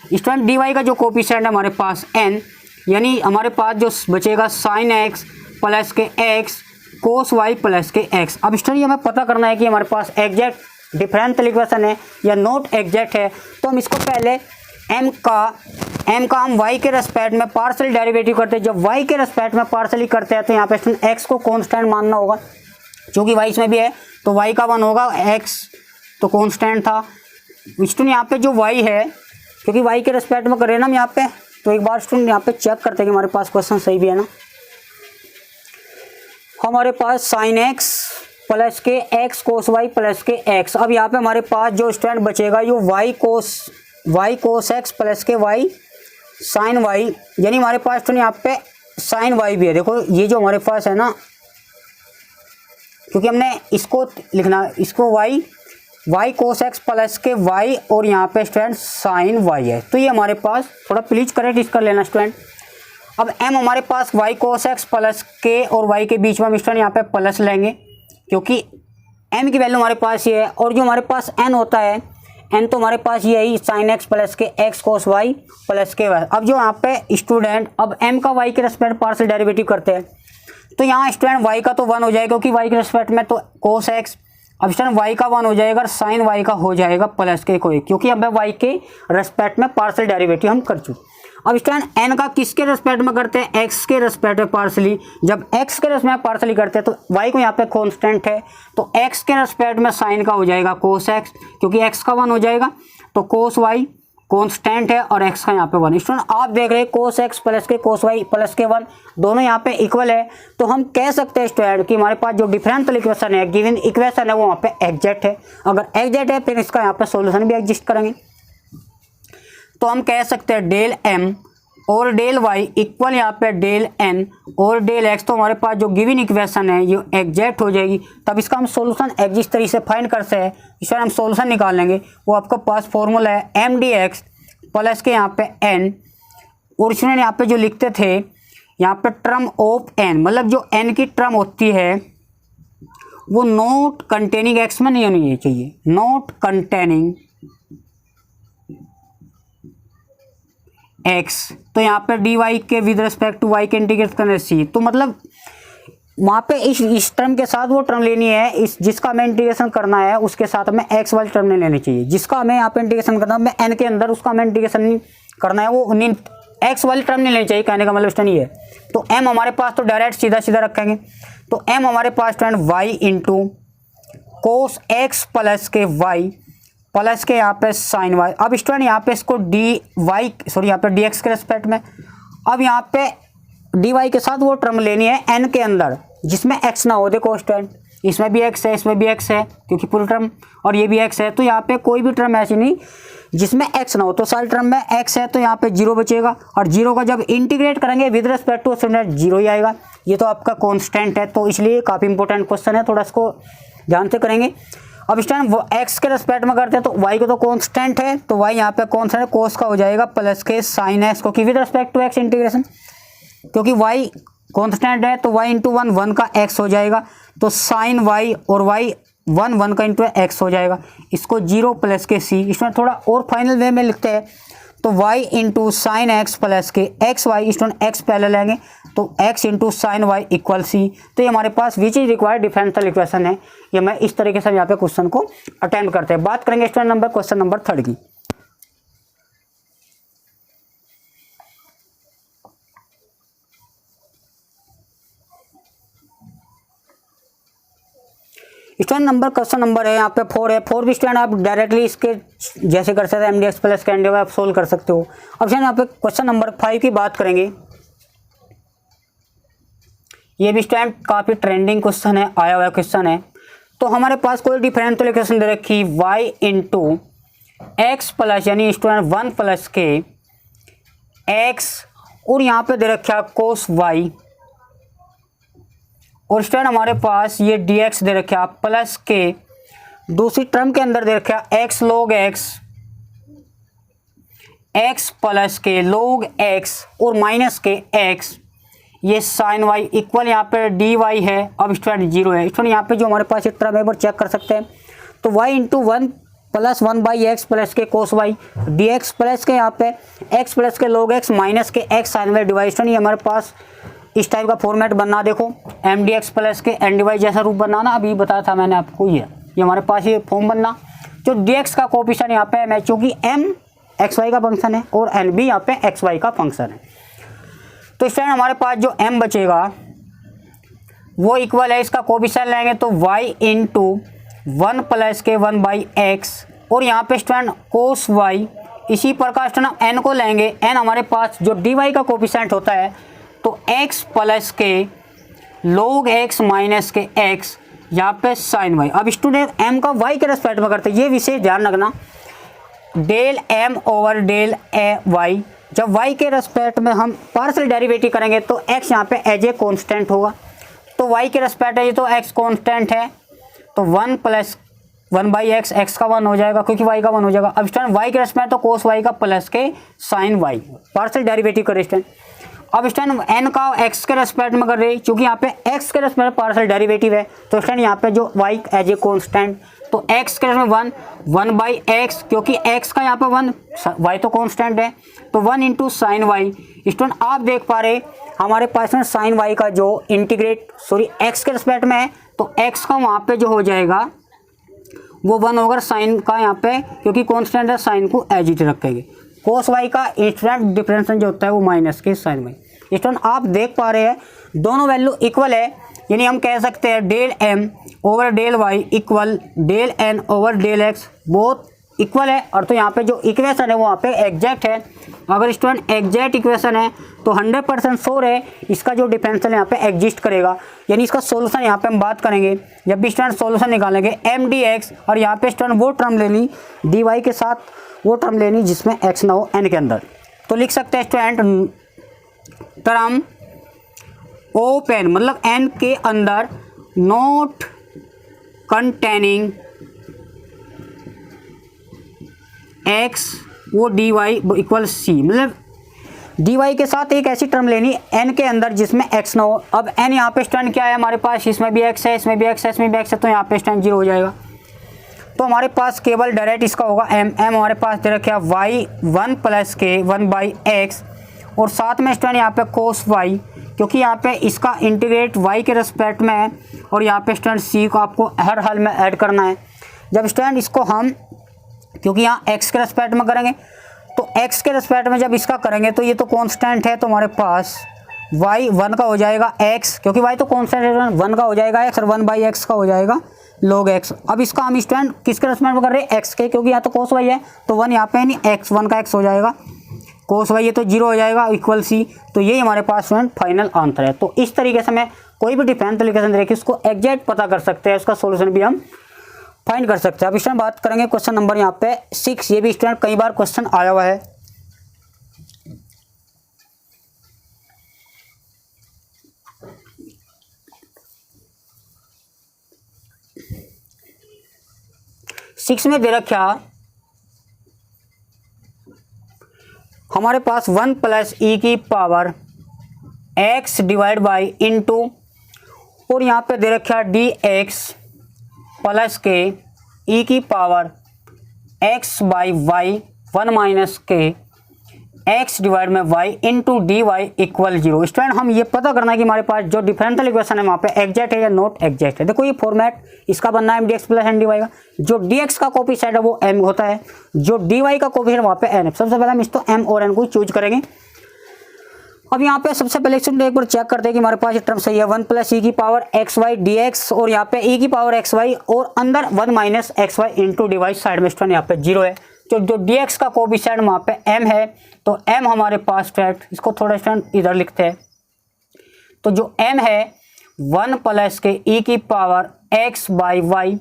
स्टूडेंट dy का जो कोफिशिएंट है हमारे पास n, यानी हमारे पास जो बचेगा sign X plus K x cos y plus K x. अब स्टूडेंट हमें पता करना है कि हमारे पास एग्जैक्ट डिफरेंशियल इक्वेशन है या नॉट एग्जैक्ट है। तो हम इसको पहले m का हम y के रेस्पेक्ट में पार्शियल डेरिवेटिव करते हैं। जब y के रेस्पेक्ट में पार्शियली करते हैं तो यहाँ पे स्टूडेंट x को कांस्टेंट मानना होगा, क्योंकि y इसमें भी है तो y का 1 होगा, x तो कांस्टेंट था। स्टूडेंट यहाँ पे जो y है, क्योंकि y के रेस्पेक्ट में कर रहे हैं ना हम यहाँ पे, तो एक बार स्टूडेंट यहाँ पे चेक करते हैं कि हमारे पास क्वेश्चन सही भी है ना। हमारे पास sign X plus K x cos y plus K x. अब यहाँ पे हमारे पास जो स्टूडेंट बचेगा ये वाई कोस एक्स प्लस के वाई साइन वाई, यानी हमारे पास तो यहाँ पे साइन वाई भी है। देखो ये जो हमारे पास है ना, क्योंकि हमने इसको लिखना, इसको वाई कोस एक्स प्लस के वाई और यहाँ पे स्टूडेंट साइन वाई है। तो ये हमारे पास थोड़ा प्लीज करेक्ट इसका लेना स्टूडेंट। अब m हमारे पास वाई कोस एक्स प्लस के और y के बीच में हम स्टूडेंट यहाँ पे प्लस लेंगे, क्योंकि m की वैल्यू हमारे पास ये है। और जो हमारे पास n होता है, n तो हमारे पास ये ही sign X plus K x cos y plus के वाई। अब जो यहाँ पे स्टूडेंट अब m का y के रेस्पेक्ट पार्शियल डेरिवेटिव करते हैं, तो यहाँ स्टूडेंट y का तो 1 हो जाएगा, क्योंकि y के रेस्पेक्ट में तो कोस एक्स। अब स्टूडेंट y का 1 हो जाएगा और साइन y का हो जाएगा प्लस के कोई, क्योंकि अब y के रेस्पेक्ट में पार्शियल डेरिवेटिव हम कर चुके। अब स्टूडेंट n का किसके रेस्पेक्ट में करते हैं, x के रेस्पेक्ट में पार्शियली। जब x के रेस्पेक्ट में पार्शियली करते हैं तो y को यहाँ पे कांस्टेंट है, तो x के रेस्पेक्ट में साइन का हो जाएगा कोस x, क्योंकि x का 1 हो जाएगा, तो कोस y कांस्टेंट है और x का यहाँ पे 1। स्टूडेंट आप देख रहे हैं कोस x प्लस के कोस y प्लस के 1 दोनों यहाँ पे इक्वल है। तो हम कह सकते हैं स्टूडेंट कि हमारे पास जो डिफरेंशियल इक्वेशन है, गिवन इक्वेशन है, वो वहाँ पे एग्जैक्ट है। अगर एग्जैक्ट है फिर इसका यहाँ पे सोल्यूशन भी एग्जिस्ट करेंगे। तो हम कह सकते हैं डेल m और डेल y इक्वल यहाँ पे डेल n और डेल x। तो हमारे पास जो गिवन इक्वेशन है ये एग्जैक्ट हो जाएगी, तब इसका हम सोल्यूशन जिस तरीके से फाइंड करते हैं इसमें हम सोल्यूशन निकालेंगे। वो आपका पास फॉर्मूला है m dx प्लस के यहाँ पे n, और इसमें यहाँ पे जो लिखते थे यहाँ पे टर्म ऑफ n, मतलब जो n की टर्म होती है वो नॉट कंटेनिंग x में नहीं होनी चाहिए, नॉट कंटेनिंग x। तो यहाँ पे dy के विद रिस्पेक्ट टू y के इंटीग्रेट करने c, तो मतलब वहाँ पे इस टर्म के साथ वो टर्म लेनी है, इस जिसका हमें इंटीग्रेशन करना है उसके साथ हमें x वाली टर्म नहीं लेनी चाहिए। जिसका हमें यहाँ पे इंटीग्रेशन करना है n के अंदर, उसका हमें इंटीग्रेशन नहीं करना है, वो x वाली टर्म नहीं लेनी चाहिए। कहने का मतलब स्टूडेंट ये है। तो m हमारे पास तो डायरेक्ट सीधा सीधा रखेंगे, तो m हमारे पास student y into cos x plus के y प्लस के यहाँ पे साइन y। अब स्टूडेंट यहाँ पे इसको यहाँ पे dx के रेस्पेक्ट में, अब यहाँ पे dy के साथ वो टर्म लेनी है n के अंदर जिसमें x ना हो। देखो स्टूडेंट इसमें भी x है, इसमें भी x है, क्योंकि पूरी टर्म, और ये भी x है। तो यहाँ पे कोई भी टर्म ऐसी नहीं जिसमें x ना हो, तो सारी टर्म में x है, तो यहाँ पे 0 बचेगा, और 0 का जब इंटीग्रेट करेंगे विद रिस्पेक्ट टू स्टूडेंट 0 ही आएगा। ये तो आपका कांस्टेंट है, तो इसलिए काफ़ी इंपॉर्टेंट क्वेश्चन है, थोड़ा इसको ध्यान से करेंगे। अब इस टाइम x के रेस्पेक्ट में करते हैं तो y को तो कांस्टेंट है, तो y यहाँ पे कांस्टेंट है, कोस का हो जाएगा प्लस के साइन x, क्योंकि with respect to x integration, क्योंकि y कांस्टेंट है तो y इंटू 1 1 का x हो जाएगा, तो साइन y और y 1 1 का इंटू x हो जाएगा। इसको 0 प्लस के c, इसमें थोड़ा और फाइनल वे में लिखते हैं, तो y into sine X plus K X Y, इस x पहले लेंगे तो x into sine Y equal c। तो ये हमारे पास which is required differential equation है। ये मैं इस तरीके से यहाँ पे क्वेश्चन को अटेम्प्ट करते हैं। बात करेंगे स्टूडेंट नंबर क्वेश्चन नंबर 3 की। स्टूडेंट नंबर क्वेश्चन नंबर है यहाँ पे 4 है। 4 भी स्टूडेंट आप डायरेक्टली इसके जैसे कर सकते हैं, MDX प्लस के आप सोल्व कर सकते हो। अब स्टूडेंट यहाँ पे क्वेश्चन नंबर 5 की बात करेंगे। ये भी स्टूडेंट काफ़ी ट्रेंडिंग क्वेश्चन है, आया हुआ क्वेश्चन है। तो हमारे पास कोई डिफरेंशियल इक्वेशन दे रखी y इंटू एक्स प्लस, यानी स्टूडेंट 1 प्लस के x, और यहाँ पे दे रखा कोस y, और स्टूडेंट हमारे पास ये dx दे रखा प्लस के दूसरी टर्म के अंदर दे रखा x log x प्लस के log x और माइनस के x, ये साइन y इक्वल यहाँ पे dy है। अब स्टूडेंट 0 है। स्टूडेंट यहाँ पे जो हमारे पास एक टर्म है वो चेक कर सकते हैं। तो y into 1 plus 1/x plus के कोस वाई, dx प्लस के यहाँ पे x प्लस के log x माइनस के x साइन वाई डिवाइड, ये हमारे पास इस टाइप का फॉर्मेट बनना। देखो एम डी एक्स प्लस के एन डी वाई जैसा रूप बनाना, अभी बताया था मैंने आपको, ये हमारे पास ये फॉर्म बनना। जो डी एक्स का कोफिशिएंट यहाँ पे है चूँकि m एक्स वाई का फंक्शन है और एन भी यहाँ पे एक्स वाई का फंक्शन है, तो इस टाइम हमारे पास जो m बचेगा वो इक्वल है, इसका कोफिशिएंट लेंगे तो y इंटू 1 प्लस के 1/x और यहाँ पे स्टूडेंट कोस y, इसी प्रकार स्टूडेंट n को लेंगे, n हमारे पास जो डी वाई का कोफिशिएंट होता है तो x प्लस के log x माइनस के x यहाँ पे साइन y। अब स्टूडेंट m का y के रेस्पेक्ट में करते हैं, ये विशेष ध्यान रखना, del m over del A y, जब y के रेस्पेक्ट में हम पार्शियल डेरिवेटिव करेंगे तो x यहाँ पे एज ए कॉन्स्टेंट होगा, तो y के रेस्पेक्ट है ये तो x कॉन्स्टेंट है, तो 1 प्लस 1/x, x का 1 हो जाएगा क्योंकि y का 1 हो जाएगा। अब स्टूडेंट y के रेस्पेक्ट तो कोस y का प्लस के साइन y, पार्शियल डेरिवेटिव करे स्टूडेंट। अब स्टूडेंट n का x के रेस्पेक्ट में कर रहे हैं, क्योंकि यहाँ पे x के रेस्पेक्ट पार्शियल डेरिवेटिव है, तो स्टूडेंट यहाँ पे जो y एज ए कॉन्स्टेंट, तो x के रेस्पेक्ट 1/x, क्योंकि x का यहाँ पे 1, y तो कॉन्स्टेंट है, तो 1 इंटू साइन वाई। स्टूडेंट आप देख पा रहे हमारे पास में साइन y का जो इंटीग्रेट x के रेस्पेक्ट में है, तो x का वहाँ पे जो हो जाएगा वो 1 होगा, साइन का यहाँ पे क्योंकि कॉन्स्टेंट है साइन को एज इट रखेंगे। कोस वाई का इंस्टेंट डिफरेंस जो होता है वो माइनस के साइन वाई। स्टूडेंट आप देख पा रहे हैं दोनों वैल्यू इक्वल है, यानी हम कह सकते हैं del m over del y equal del n over del x, बहुत इक्वल है। और तो यहाँ पे जो इक्वेशन है वो यहाँ पे एग्जैक्ट है। अगर स्टूडेंट एग्जैक्ट इक्वेशन है तो 100% श्योर है इसका जो डिफरेंशियल यहाँ पे एग्जिस्ट करेगा, यानी इसका सॉल्यूशन यहाँ पे हम बात करेंगे जब भी स्टूडेंट सॉल्यूशन निकालेंगे m dx, और यहाँ पे स्टूडेंट वो टर्म लेनी dy के साथ, वो टर्म लेनी जिसमें x ना हो n के अंदर, तो लिख सकते हैं स्टूडेंट टर्म ओपन मतलब n के अंदर नॉट कंटेनिंग x वो dy इक्वल c, मतलब dy के साथ एक ऐसी टर्म लेनी n के अंदर जिसमें x ना हो। अब n यहाँ पे स्टैंड क्या है हमारे पास, इसमें भी x है, इसमें भी x है, इसमें भी x है, तो यहाँ पे स्टैंड 0 हो जाएगा। तो हमारे पास केवल डायरेक्ट इसका होगा m हमारे पास दे रखा है y 1 प्लस के 1/x और साथ में स्टूडेंट यहाँ पे कोस y, क्योंकि यहाँ पे इसका इंटीग्रेट y के रेस्पेक्ट में है और यहाँ पे स्टूडेंट c को आपको हर हाल में ऐड करना है। जब स्टूडेंट इसको हम क्योंकि यहाँ x के रेस्पेक्ट में करेंगे तो x के रेस्पेक्ट में जब इसका करेंगे तो ये तो कांस्टेंट है, तो हमारे पास y 1 का हो जाएगा x, क्योंकि y तो कांस्टेंट है 1 का हो जाएगा x और 1/x का हो जाएगा log x। अब इसका हम स्टूडेंट किसके रेस्पेक्ट में कर रहे हैं x के, क्योंकि यहाँ तो cos y है तो 1 यहाँ पे नहीं x 1 का x हो जाएगा, cos y ये तो 0 हो जाएगा इक्वल c। तो ये हमारे पास स्टूडेंट फाइनल आंसर है। तो इस तरीके से मैं कोई भी डिफरेंशियल इक्वेशन देखिए उसको एग्जैक्ट पता कर सकते हैं, उसका सोल्यूशन भी हम फाइंड कर सकते हैं। अब स्टूडेंट बात करेंगे क्वेश्चन नंबर यहाँ पे 6, ये भी स्टूडेंट कई बार क्वेश्चन आया हुआ है। सिक्स में दे रखा हमारे पास 1 प्लस ई की power x divide by into और यहाँ पे दे रखा dx प्लस के ई की power x by y 1 minus के x डिवाइड में y into D Y equal 0। Student हम ये पता करना है कि हमारे पास जो डिफरेंशियल इक्वेशन है वहाँ पे एग्जैक्ट है या नॉट एग्जैक्ट है। देखो ये फॉर्मेट इसका बनना है mdx plus n d y का, जो dx का कोफिशिएंट है वो m होता है, जो dy का कोफिशिएंट वहाँ पे n है। सबसे पहले हम इसको m और n को चूज करेंगे। अब यहाँ पे सबसे पहले एक बार चेक करते हैं कि हमारे पास ये टर्म सही है, 1 प्लस ई की power x y d x और यहाँ पे ई की पावर एक्स वाई और अंदर 1 minus x y into D y, side में स्टूडेंट यहाँ पे 0 है। तो जो डी एक्स का कोफिशिएंट वहाँ पे m है, तो m हमारे पास स्टूडेंट इसको थोड़ा स्टूडेंट इधर लिखते हैं, तो जो m है 1 प्लस के ई की पावर x बाई वाई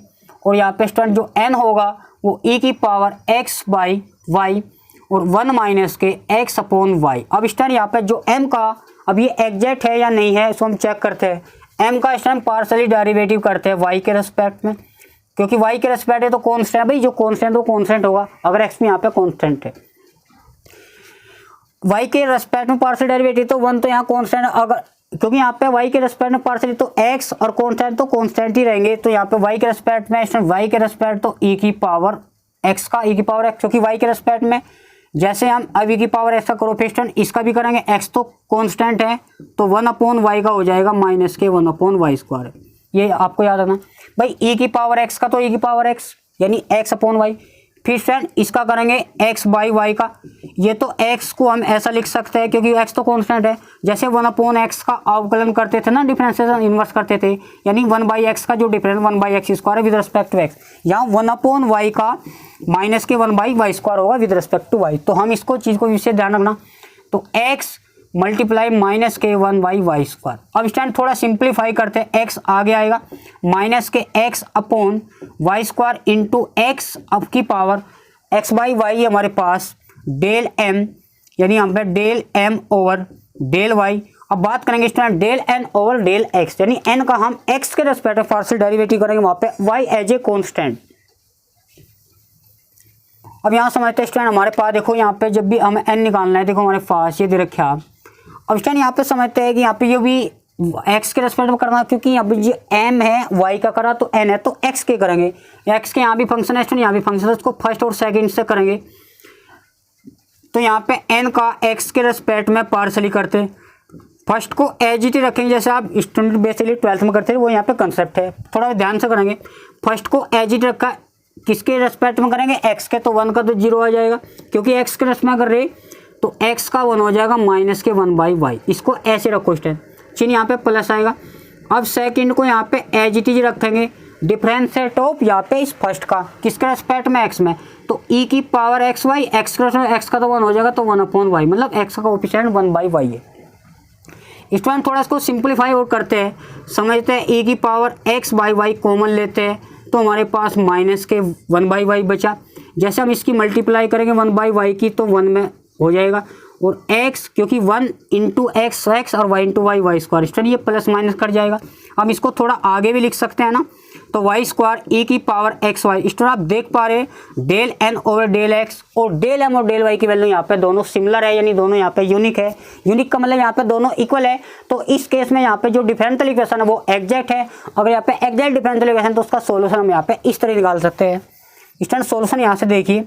और यहाँ पे स्टूडेंट जो n होगा वो ई की पावर x बाई वाई और 1 माइनस के x अपॉन वाई। अब स्टूडेंट यहाँ पे जो m का अब ये एग्जैक्ट है या नहीं है इसको हम चेक करते हैं। m का स्टूडेंट पार्शियली डेरिवेटिव करते हैं y के रेस्पेक्ट में, क्योंकि y के रेस्पेक्ट है तो कॉन्स्टेंट, भाई जो कॉन्स्टेंट वो कॉन्स्टेंट होगा अगर x में यहाँ पे कॉन्स्टेंट है। y के रेस्पेक्ट में पार्शियल डेरिवेटिव तो 1 तो यहाँ कॉन्स्टेंट, अगर क्योंकि यहाँ पे y के रेस्पेक्ट में पार्शियल तो x और कॉन्स्टेंट तो कॉन्स्टेंट ही रहेंगे, तो यहाँ पे y के रेस्पेक्ट में y के रेस्पेक्ट तो e की पावर एक्स का ई की पावर एक्स, क्योंकि वाई के रेस्पेक्ट में जैसे हम अब ई की पावर एक्स का कोएफिशिएंट इसका भी करेंगे, एक्स तो कांस्टेंट है तो 1/y का हो जाएगा -k1/y²। ये आपको याद रखना भाई। ई की पावर एक्स का तो ई की पावर एक्स यानी x/y। फिर फ्रेंड इसका करेंगे x/y का। ये तो x को हम ऐसा लिख सकते हैं क्योंकि x तो कांस्टेंट है। जैसे 1/x का अवकलन करते थे ना, डिफरेंशिएशन इन्वर्स करते थे, यानी 1/x का जो डिफरेंस 1/x² है विद रिस्पेक्ट टू x, यहाँ 1/y का -k1/y² होगा विद रिस्पेक्ट टू y। तो हम इसको चीज़ को विशेष ध्यान रखना। तो x मल्टीप्लाई -k1/y²। अब स्टैंड थोड़ा सिंप्लीफाई करते हैं, x आगे आएगा -kx/y² इंटू एक्स अब की पावर x/y हमारे पास डेल m, यानी यहाँ पे del m over del y। अब बात करेंगे student del n over del x, यानी n का हम x के रेस्पेक्ट में पार्शियल डेरिवेटिव करेंगे वहाँ पे y एज ए कॉन्स्टेंट। अब यहाँ समझते हैं स्टूडेंट हमारे पास देखो यहाँ पे जब भी हमें n निकालना है, देखो हमारे पास ये दे रखा। अब स्टूडेंट यहाँ पे समझते हैं कि यहाँ पे ये भी x के रेस्पेक्ट में करना, क्योंकि यहाँ पे जो m है y का करा तो n है तो x के करेंगे। x के यहाँ भी फंक्शन है स्टूडेंट, यहाँ भी फंक्शन है, उसको फर्स्ट और सेकंड से करेंगे। तो यहाँ पे n का x के रेस्पेक्ट में पार्शली करते, फर्स्ट को एज इट रखेंगे जैसे आप स्टूडेंट बेसिकली 12th में करते हैं, वो यहाँ पे कंसेप्ट है, थोड़ा ध्यान से करेंगे। फर्स्ट को एज इट रखा किसके रेस्पेक्ट में करेंगे, x के, तो 1 का तो 0 आ जाएगा, क्योंकि x के रेस्पेक्ट में कर रहे तो x का 1 हो जाएगा -k1/y। इसको ऐसे रखो स्टैंड, चिन्ह यहाँ पे प्लस आएगा। अब सेकंड को यहाँ पे एज इट इज रखेंगे, डिफरेंस सेट ऑफ यहाँ पे इस फर्स्ट का किसके रेस्पेक्ट में, x में, तो e की पावर xy, x का तो 1 हो जाएगा तो 1/y, मतलब x का कोएफिशिएंट 1/y है। स्टूडेंट थोड़ा इसको सिंप्लीफाई और करते हैं, समझते हैं e की पावर x/y कॉमन लेते हैं तो हमारे पास -k1/y बचा। जैसे हम इसकी मल्टीप्लाई करेंगे 1/y की तो 1 में हो जाएगा, और x क्योंकि 1 इंटू एक्स और y इंटू y² स्टूडेंट ये प्लस माइनस कर जाएगा। हम इसको थोड़ा आगे भी लिख सकते हैं ना, तो y² e की पावर xy। स्टूडेंट आप देख पा रहे हैं del n over del x और डेल m और डेल y की वैल्यू यहाँ पे दोनों सिमिलर है, यानी दोनों यहाँ पे यूनिक है। यूनिक का मतलब यहाँ पे दोनों इक्वल है, तो इस केस में यहाँ पे जो डिफरेंशियल इक्वेशन है वो एग्जैक्ट है। अगर यहाँ पे एग्जैक्ट डिफरेंशियल इक्वेशन तो उसका सोल्यूशन हम यहाँ पे इस तरह निकाल सकते हैं। स्टूडेंट सोल्यूशन यहाँ से देखिए,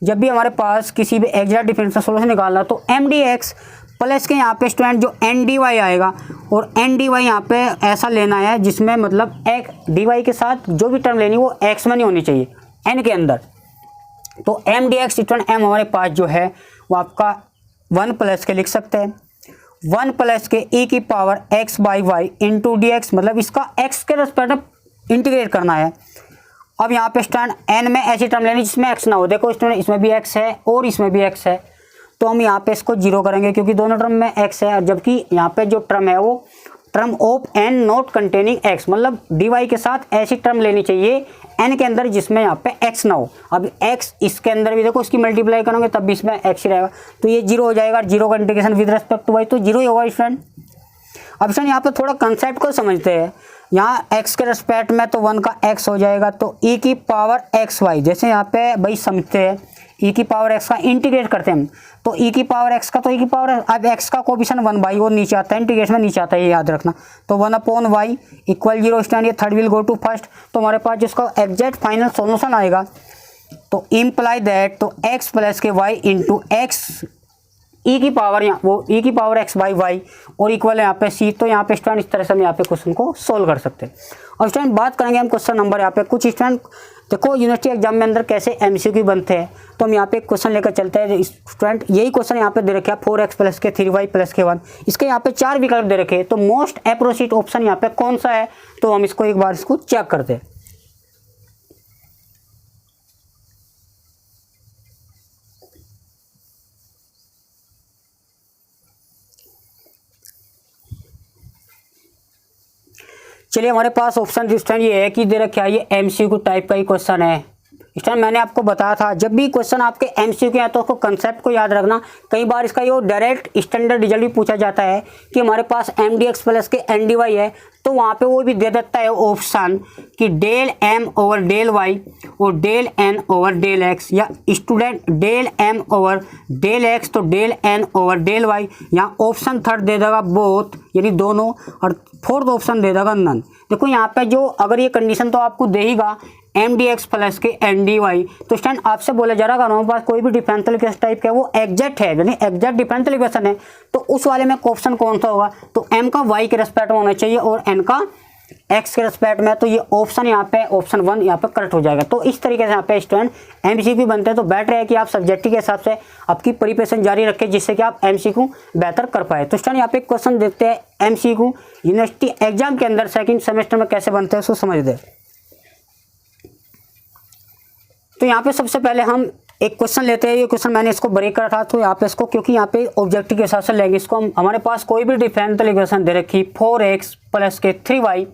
जब भी हमारे पास किसी भी एग्जैक्ट डिफरेंशियल सोल्यूशन निकालना तो mdx प्लस के यहाँ पे स्टूडेंट जो ndy आएगा, और ndy यहाँ पे ऐसा लेना है जिसमें मतलब एक dy के साथ जो भी टर्म लेनी वो x में नहीं होनी चाहिए, n के अंदर। तो mdx स्टूडेंट m हमारे पास जो है वो आपका 1 प्लस के लिख सकते हैं, 1 प्लस के e की पावर x/y इंटू dx, मतलब इसका x के रेस्पेक्ट में इंटीग्रेट करना है। अब यहाँ पे स्टूडेंट n में ऐसी टर्म लेनी जिसमें x ना हो। देखो स्टूडेंट इसमें भी x है और इसमें भी x है, तो हम यहाँ पे इसको 0 करेंगे क्योंकि दोनों टर्म में x है, जबकि यहाँ पे जो टर्म है वो term of n not containing x, मतलब dy के साथ ऐसी टर्म लेनी चाहिए n के अंदर जिसमें यहाँ पे x ना हो। अब x इसके अंदर भी देखो इसकी मल्टीप्लाई करोगे तब भी इसमें x ही रहेगा, तो ये 0 हो जाएगा। 0 का integration with respect to y तो 0 ही होगा स्टूडेंट। अब स्टूडेंट यहाँ पे थोड़ा कंसेप्ट को समझते हैं, यहाँ x के रेस्पेक्ट में तो 1 का x हो जाएगा, तो e की पावर xy, जैसे यहाँ पे भाई समझते हैं e की पावर x का इंटीग्रेट करते हैं, तो e की पावर x का तो e की पावर, अब x का कोएफिशिएंट 1/, और नीचे आता है इंटीग्रेशन में नीचे आता है, ये याद रखना। तो 1/y इक्वल 0 स्टैंड, ये third will go to first, तो हमारे पास जिसका एग्जैक्ट फाइनल सोल्यूशन आएगा तो इम्प्लाई दैट तो x प्लस के y इंटू एक्स e की पावर, यहाँ वो e की पावर x/y और इक्वल है यहाँ पे c। तो यहाँ पे स्टूडेंट इस तरह से हम यहाँ पे क्वेश्चन को सोल्व कर सकते हैं। और स्टूडेंट बात करेंगे हम क्वेश्चन नंबर, यहाँ पे कुछ स्टूडेंट देखो यूनिवर्सिटी एग्जाम में अंदर कैसे MCQ बनते हैं, तो हम यहाँ पे क्वेश्चन लेकर चलते हैं। स्टूडेंट यही क्वेश्चन यहाँ पे दे रखे 4x प्लस के 3y प्लस के 1, इसके यहाँ पे 4 विकल्प दे रखे, तो मोस्ट अप्रोप्रिएट ऑप्शन यहाँ पे कौन सा है, तो हम इसको एक बार इसको चेक करते हैं। चलिए हमारे पास ऑप्शन स्टूडेंट ये है कि दे रखा है, ये MCQ टाइप का ही क्वेश्चन है। स्टूडेंट मैंने आपको बताया था जब भी क्वेश्चन आपके MCQ है तो उसको कंसेप्ट को याद रखना। कई बार इसका ये डायरेक्ट स्टैंडर्ड रिजल्ट भी पूछा जाता है कि हमारे पास mdx प्लस के ndy है, तो वहाँ पे वो भी दे देता है ऑप्शन कि del m over del y और del n over del x, या student del m over del x तो del n over del y। यहाँ ऑप्शन थर्ड दे देगा बोथ, यानी दोनों, और फोर्थ ऑप्शन दे देगा नन। देखो यहाँ पे जो अगर ये कंडीशन तो आपको देगा एम डी एक्स प्लस के एन डी वाई, तो स्टूडेंट आपसे बोला जा रहा है हमारे पास कोई भी डिफरेंशियल इक्वेशन टाइप का वो एग्जैक्ट है, यानी एग्जैक्ट डिफरेंशियल इक्वेशन है, तो उस वाले में ऑप्शन कौन सा होगा, तो एम का वाई के रेस्पेक्ट में होना चाहिए और एन का एक्स के रेस्पेक्ट में, तो ये ऑप्शन यहाँ पे ऑप्शन 1 यहाँ पे करेक्ट हो जाएगा। तो इस तरीके से यहाँ पे स्टूडेंट एमसीक्यू बनते हैं। तो बेटर है कि आप सब्जेक्टिव के हिसाब से आपकी प्रिपरेशन जारी रखें, जिससे कि आप एमसीक्यू बेहतर कर पाए। तो स्टूडेंट यहाँ पे क्वेश्चन देखते हैं एमसीक्यू यूनिवर्सिटी एग्जाम के अंदर सेकंड सेमेस्टर में कैसे बनते हैं उसको समझ दे। तो यहाँ पे सबसे पहले हम एक क्वेश्चन लेते हैं। ये क्वेश्चन मैंने इसको ब्रेक करा था, तो यहाँ पे इसको क्योंकि यहाँ पे ऑब्जेक्टिव के हिसाब से लेंगे इसको हम। हमारे पास कोई भी डिफरेंशियल इक्वेशन दे रखी 4x प्लस के 3y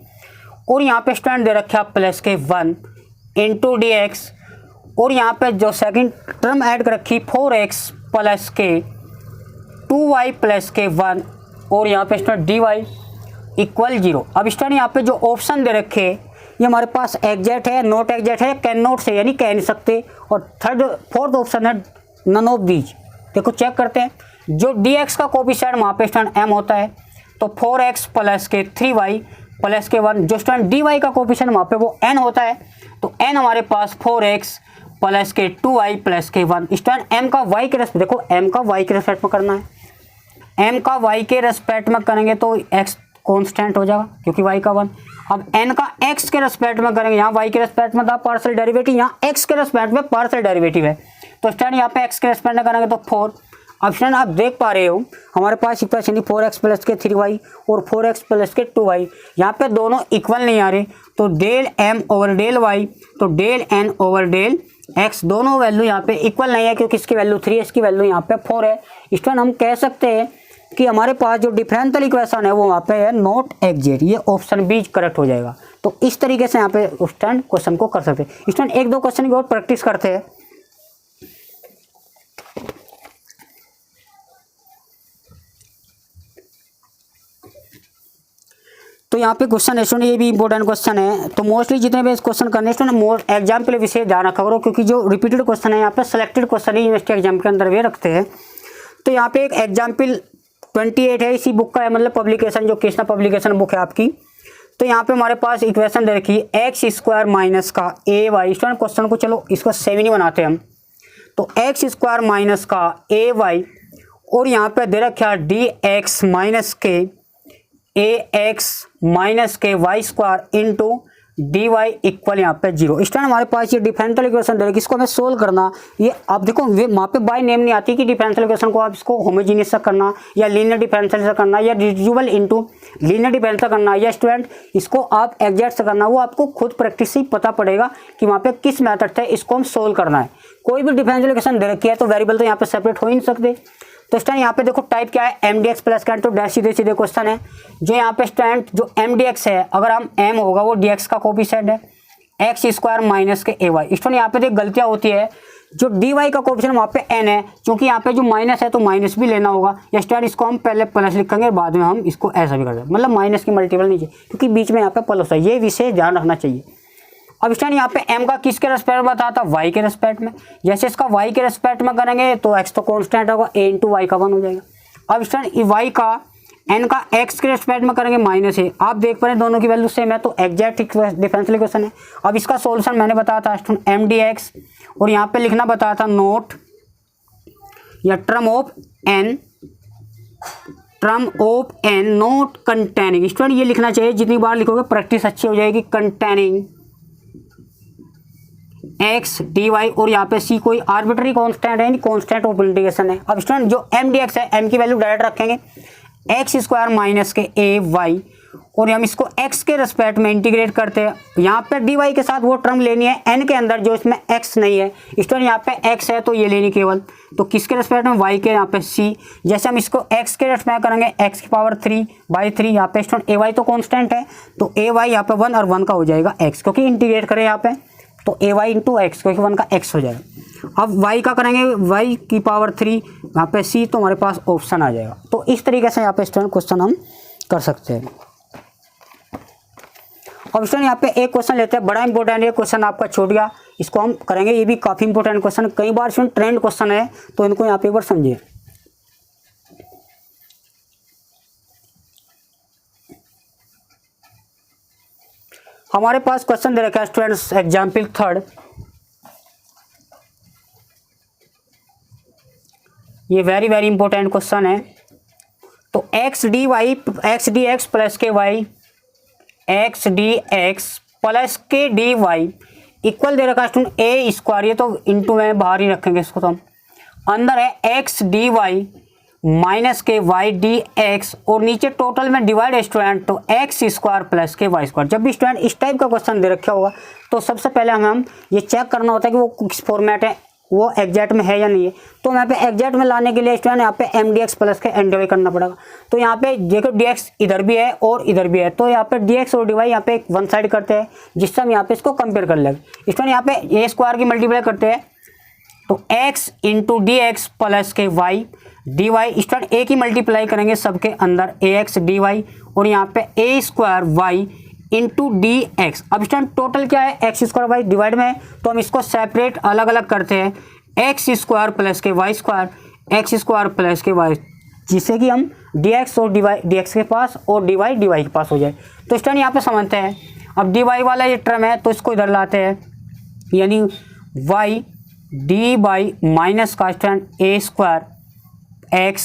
और यहाँ पे स्टूडेंट दे रखा प्लस के 1 इंटू डी एक्स, और यहाँ पे जो सेकंड टर्म ऐड कर रखी 4x प्लस के 2y प्लस के 1 और यहाँ पे स्टूडेंट डी वाई इक्वल 0। अब स्टूडेंट यहाँ पे जो ऑप्शन दे रखे ये हमारे पास एग्जैक्ट है, नॉट एग्जैक्ट है, कैन नॉट से यानी कह नहीं सकते, और फोर्थ ऑप्शन है नन ऑफ दीज। देखो चेक करते हैं, जो डी एक्स का कोफिशिएंट वहाँ पे स्टूडेंट m होता है, तो 4x प्लस के 3y प्लस के 1, जो स्टूडेंट डी वाई का कोफिशिएंट वहाँ पे वो n होता है, तो n हमारे पास 4x प्लस के 2y प्लस के 1। स्टूडेंट m का y के रेस्पेक्ट, देखो m का y के रेस्पेक्ट में करना है, m का y के रेस्पेक्ट में करेंगे तो x कांस्टेंट हो जाएगा क्योंकि y का 1। अब n का x के रेस्पेक्ट में करेंगे, यहाँ y के रेस्पेक्ट में था पार्शियल डेरिवेटिव, यहाँ x के रेस्पेक्ट में पार्शियल डेरिवेटिव है, तो स्टूडेंट यहाँ पे x के रेस्पेक्ट में करेंगे तो 4। अब स्टूडेंट आप देख पा रहे हो हमारे पास इक्वेशन 4x प्लस के 3y और 4x प्लस के 2y, यहाँ पे दोनों इक्वल नहीं आ रहे, तो del m over del y, तो del n over del x दोनों वैल्यू यहाँ पे इक्वल नहीं है, क्योंकि इसकी वैल्यू 3 है, इसकी वैल्यू यहाँ पे 4 है। स्टूडेंट हम कह सकते हैं कि हमारे पास जो डिफरेंशियल इक्वेशन है वो वहाँ पे है नॉट एग्जैक्ट, ये ऑप्शन बी करेक्ट हो जाएगा। तो इस तरीके से यहाँ पे स्टूडेंट क्वेश्चन को कर सकते हैं। स्टूडेंट एक दो क्वेश्चन की और प्रैक्टिस करते हैं। तो यहाँ पे क्वेश्चन है स्टूडेंट, ये भी इंपॉर्टेंट क्वेश्चन है, तो मोस्टली जितने भी क्वेश्चन करने स्टूडेंट मोस्ट एग्जाम के लिए विशेष ध्यान रखा करो, क्योंकि जो रिपीटेड क्वेश्चन है यहाँ पे सिलेक्टेड क्वेश्चन है यूनिवर्सिटी एग्जाम के अंदर वे रखते हैं। तो यहाँ पे एक एग्जाम्पल 28 है, इसी बुक का है, मतलब पब्लिकेशन जो कृष्णा पब्लिकेशन बुक है आपकी। तो यहाँ पे हमारे पास इक्वेशन दे रखी है एक्स स्क्वायर माइनस का ए वाई। स्टूडेंट क्वेश्चन को चलो इसको 7 ही बनाते हैं हम, तो एक्स स्क्वायर माइनस का ए वाई और यहाँ पे दे रखा है डी एक्स माइनस के ए एक्स माइनस के Y square into D Y equal यहाँ पे 0। इस टाइम हमारे पास ये डिफरेंशियल इक्वेशन दे रखी, इसको हमें सोल्व करना। ये आप देखो वहाँ पे बाय नेम नहीं आती कि डिफरेंशियल इक्वेशन को आप इसको होमोजीनियस से करना या लीनियर डिफरेंशियल से करना या रिड्यूसिबल इनटू लीनियर डिफरेंशियल करना या स्टूडेंट इसको आप एग्जैक्ट से करना, वो आपको खुद प्रैक्टिस से ही पता पड़ेगा कि वहाँ पे किस मेथड से इसको हम सोल्व करना है। कोई भी डिफरेंशियल इक्वेशन दे रखी है तो वेरिएबल तो यहाँ पे सेपरेट हो ही नहीं सकते। तो स्टूडेंट यहाँ पे देखो टाइप क्या है, एम डी एक्स प्लस का, तो डैश सीधे सीधे क्वेश्चन है। जो यहाँ पे स्टूडेंट जो एम डी एक्स है, अगर हम एम होगा वो डी एक्स का कोफिशिएंट है, एक्स स्क्वायर माइनस के ए वाई। स्टूडेंट यहाँ पे देख गलतियाँ होती है, जो डी वाई का कोफिशिएंट वहाँ पे एन है, क्योंकि यहाँ पे जो माइनस है तो माइनस भी लेना होगा, या स्टूडेंट इसको हम पहले प्लस लिखेंगे बाद में हम इसको ऐसा भी कर देंगे, मतलब माइनस की मल्टीपल नहीं चाहिए क्योंकि बीच में यहाँ पे प्लस है, ये विशेष ध्यान रखना चाहिए। अब स्टूडेंट यहाँ पे m का किसके रेस्पेक्ट में बताया था, y के रेस्पेक्ट में। जैसे इसका y के रेस्पेक्ट में करेंगे तो x तो कांस्टेंट होगा, a इंटू वाई का 1 हो जाएगा। अब स्टूडेंट y का n का x के रेस्पेक्ट में करेंगे माइनस है, आप देख पा रहे हैं दोनों की वैल्यू सेम है, तो एग्जैक्ट डिफरेंशियल इक्वेशन है। अब इसका सॉल्यूशन मैंने बताया था स्टूडेंट एम डी एक्स, और यहाँ पे लिखना बताया था नोट या term of n note containing. Student ये लिखना चाहिए, जितनी बार लिखोगे प्रैक्टिस अच्छी हो जाएगी। कंटेनिंग एक्स डी वाई, और यहाँ पे सी कोई आर्बिट्री कांस्टेंट है, कांस्टेंट ऑफ इंटीग्रेशन है। अब स्टूडेंट जो एम डी एक्स है, एम की वैल्यू डायरेक्ट रखेंगे एक्स स्क्वायर माइनस के ए वाई, और हम इसको x के रेस्पेक्ट में इंटीग्रेट करते हैं। यहाँ पे डी वाई के साथ वो टर्म लेनी है n के अंदर जो इसमें x नहीं है। स्टूडेंट यहाँ पे x है तो ये लेनी केवल, तो किसके रेस्पेक्ट में, y के, यहाँ पे c। जैसे हम इसको x के रेस्पेक्ट में करेंगे x की पावर 3/3, यहाँ पे स्टूडेंट ए वाई तो कॉन्स्टेंट है, तो ए वाई यहाँ पे 1 और 1 का हो जाएगा x, क्योंकि इंटीग्रेट करें यहाँ पे तो ए वाई इंटू एक्स, क्योंकि 1 का x हो जाएगा। अब y का करेंगे y की पावर 3, यहाँ पे c, तो हमारे पास ऑप्शन आ जाएगा। तो इस तरीके से यहाँ पे स्टूडेंट क्वेश्चन हम कर सकते हैं। अब स्टूडेंट यहाँ पे एक क्वेश्चन लेते हैं, बड़ा इंपॉर्टेंट है, क्वेश्चन आपका छूट गया, इसको हम करेंगे। ये भी काफ़ी इंपॉर्टेंट क्वेश्चन, कई बार स्टूडेंट ट्रेंड क्वेश्चन है, तो इनको यहाँ पे एक बार समझिए। हमारे पास क्वेश्चन दे रखा है स्टूडेंट्स, एग्जाम्पल थर्ड, ये वेरी वेरी इंपॉर्टेंट क्वेश्चन है। तो एक्स डी एक्स प्लस के y, x d x plus के डी वाई इक्वल दे रखा है स्टूडेंट ए स्क्वायर, ये तो इंटू में बाहर ही रखेंगे इसको, तो हम अंदर है एक्स डी वाई माइनस के वाई डी एक्स और नीचे टोटल में डिवाइड है स्टूडेंट, तो एक्स स्क्वायर प्लस के वाई स्क्वायर। जब भी स्टूडेंट इस टाइप का क्वेश्चन दे रखा होगा तो सबसे पहले हम ये चेक करना होता है कि वो किस फॉर्मेट है, वो एग्जैक्ट में है या नहीं है। तो यहाँ पे एग्जैक्ट में लाने के लिए स्टूडेंट यहाँ पे एम डी एक्स प्लस के एन डी वाई करना पड़ेगा। तो यहाँ पे देखो डी एक्स इधर भी है और इधर भी है, तो यहाँ पे डी एक्स और डी वाई यहाँ पे वन साइड करते हैं, जिससे हम यहाँ पे इसको कंपेयर कर लेंगे। स्टूडेंट यहाँ पे ए स्क्वायर की मल्टीप्लाई करते हैं, तो x into D x plus के वाई डी वाई, स्टूडेंट ए की मल्टीप्लाई करेंगे सबके अंदर ए एक्स डी वाई, और यहाँ पे A square Y into D X. अब स्टूडेंट टोटल क्या है, एक्स स्क्वायर वाई डिवाइड में है, तो हम इसको सेपरेट अलग अलग करते हैं, एक्स स्क्वायर प्लस के Y square, x square plus के वाई, जिससे कि हम डी एक्स और डी एक्स के पास और डी वाई के पास हो जाए। तो स्टूडेंट यहाँ पे समझते हैं, अब डी वाई वाला ये टर्म है तो इसको इधर लाते हैं, यानी वाई डी बाई माइनस का student A square X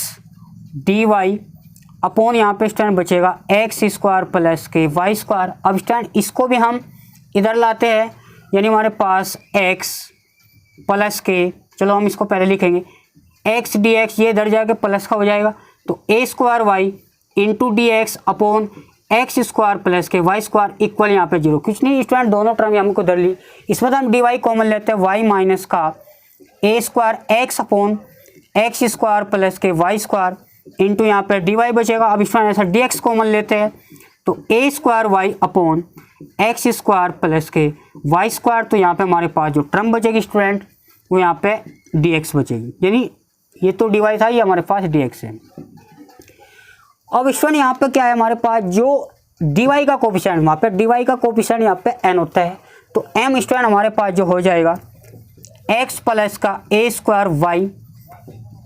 D Y upon यहाँ पे स्टूडेंट बचेगा एक्स स्क्वायर प्लस के वाई स्क्वायर। अब स्टूडेंट इसको भी हम इधर लाते हैं, यानी हमारे पास एक्स प्लस के, चलो हम इसको पहले लिखेंगे, एक्स डी एक्स ये इधर जाके प्लस का हो जाएगा, तो A square Y into D X upon X square plus के वाई स्क्वायर इक्वल यहाँ पे जीरो। कुछ नहीं स्टूडेंट, दोनों टर्म हमको इधर ली, इसमें तो हम डी वाई कॉमन लेते हैं, वाई माइनस का A square X upon X square plus के वाई स्क्वायर इंटू यहाँ पे डी वाई बचेगा। अब स्टूडेंट ऐसा डी एक्स कॉमन लेते हैं, तो A square Y upon X square plus के वाई स्क्वायर, तो यहाँ पे हमारे पास जो टर्म बचेगी स्टूडेंट वो यहाँ पे डी एक्स बचेगी, यानी ये तो डी वाई था, ये हमारे पास डी एक्स है। अब स्टूडेंट यहाँ पे क्या है, हमारे पास जो डी वाई का कोफिशिएंट, वहाँ पे डी वाई का कोफिशिएंट यहाँ पे एन होता है, तो एम स्टूडेंट हमारे पास जो हो जाएगा एक्स प्लस का A square Y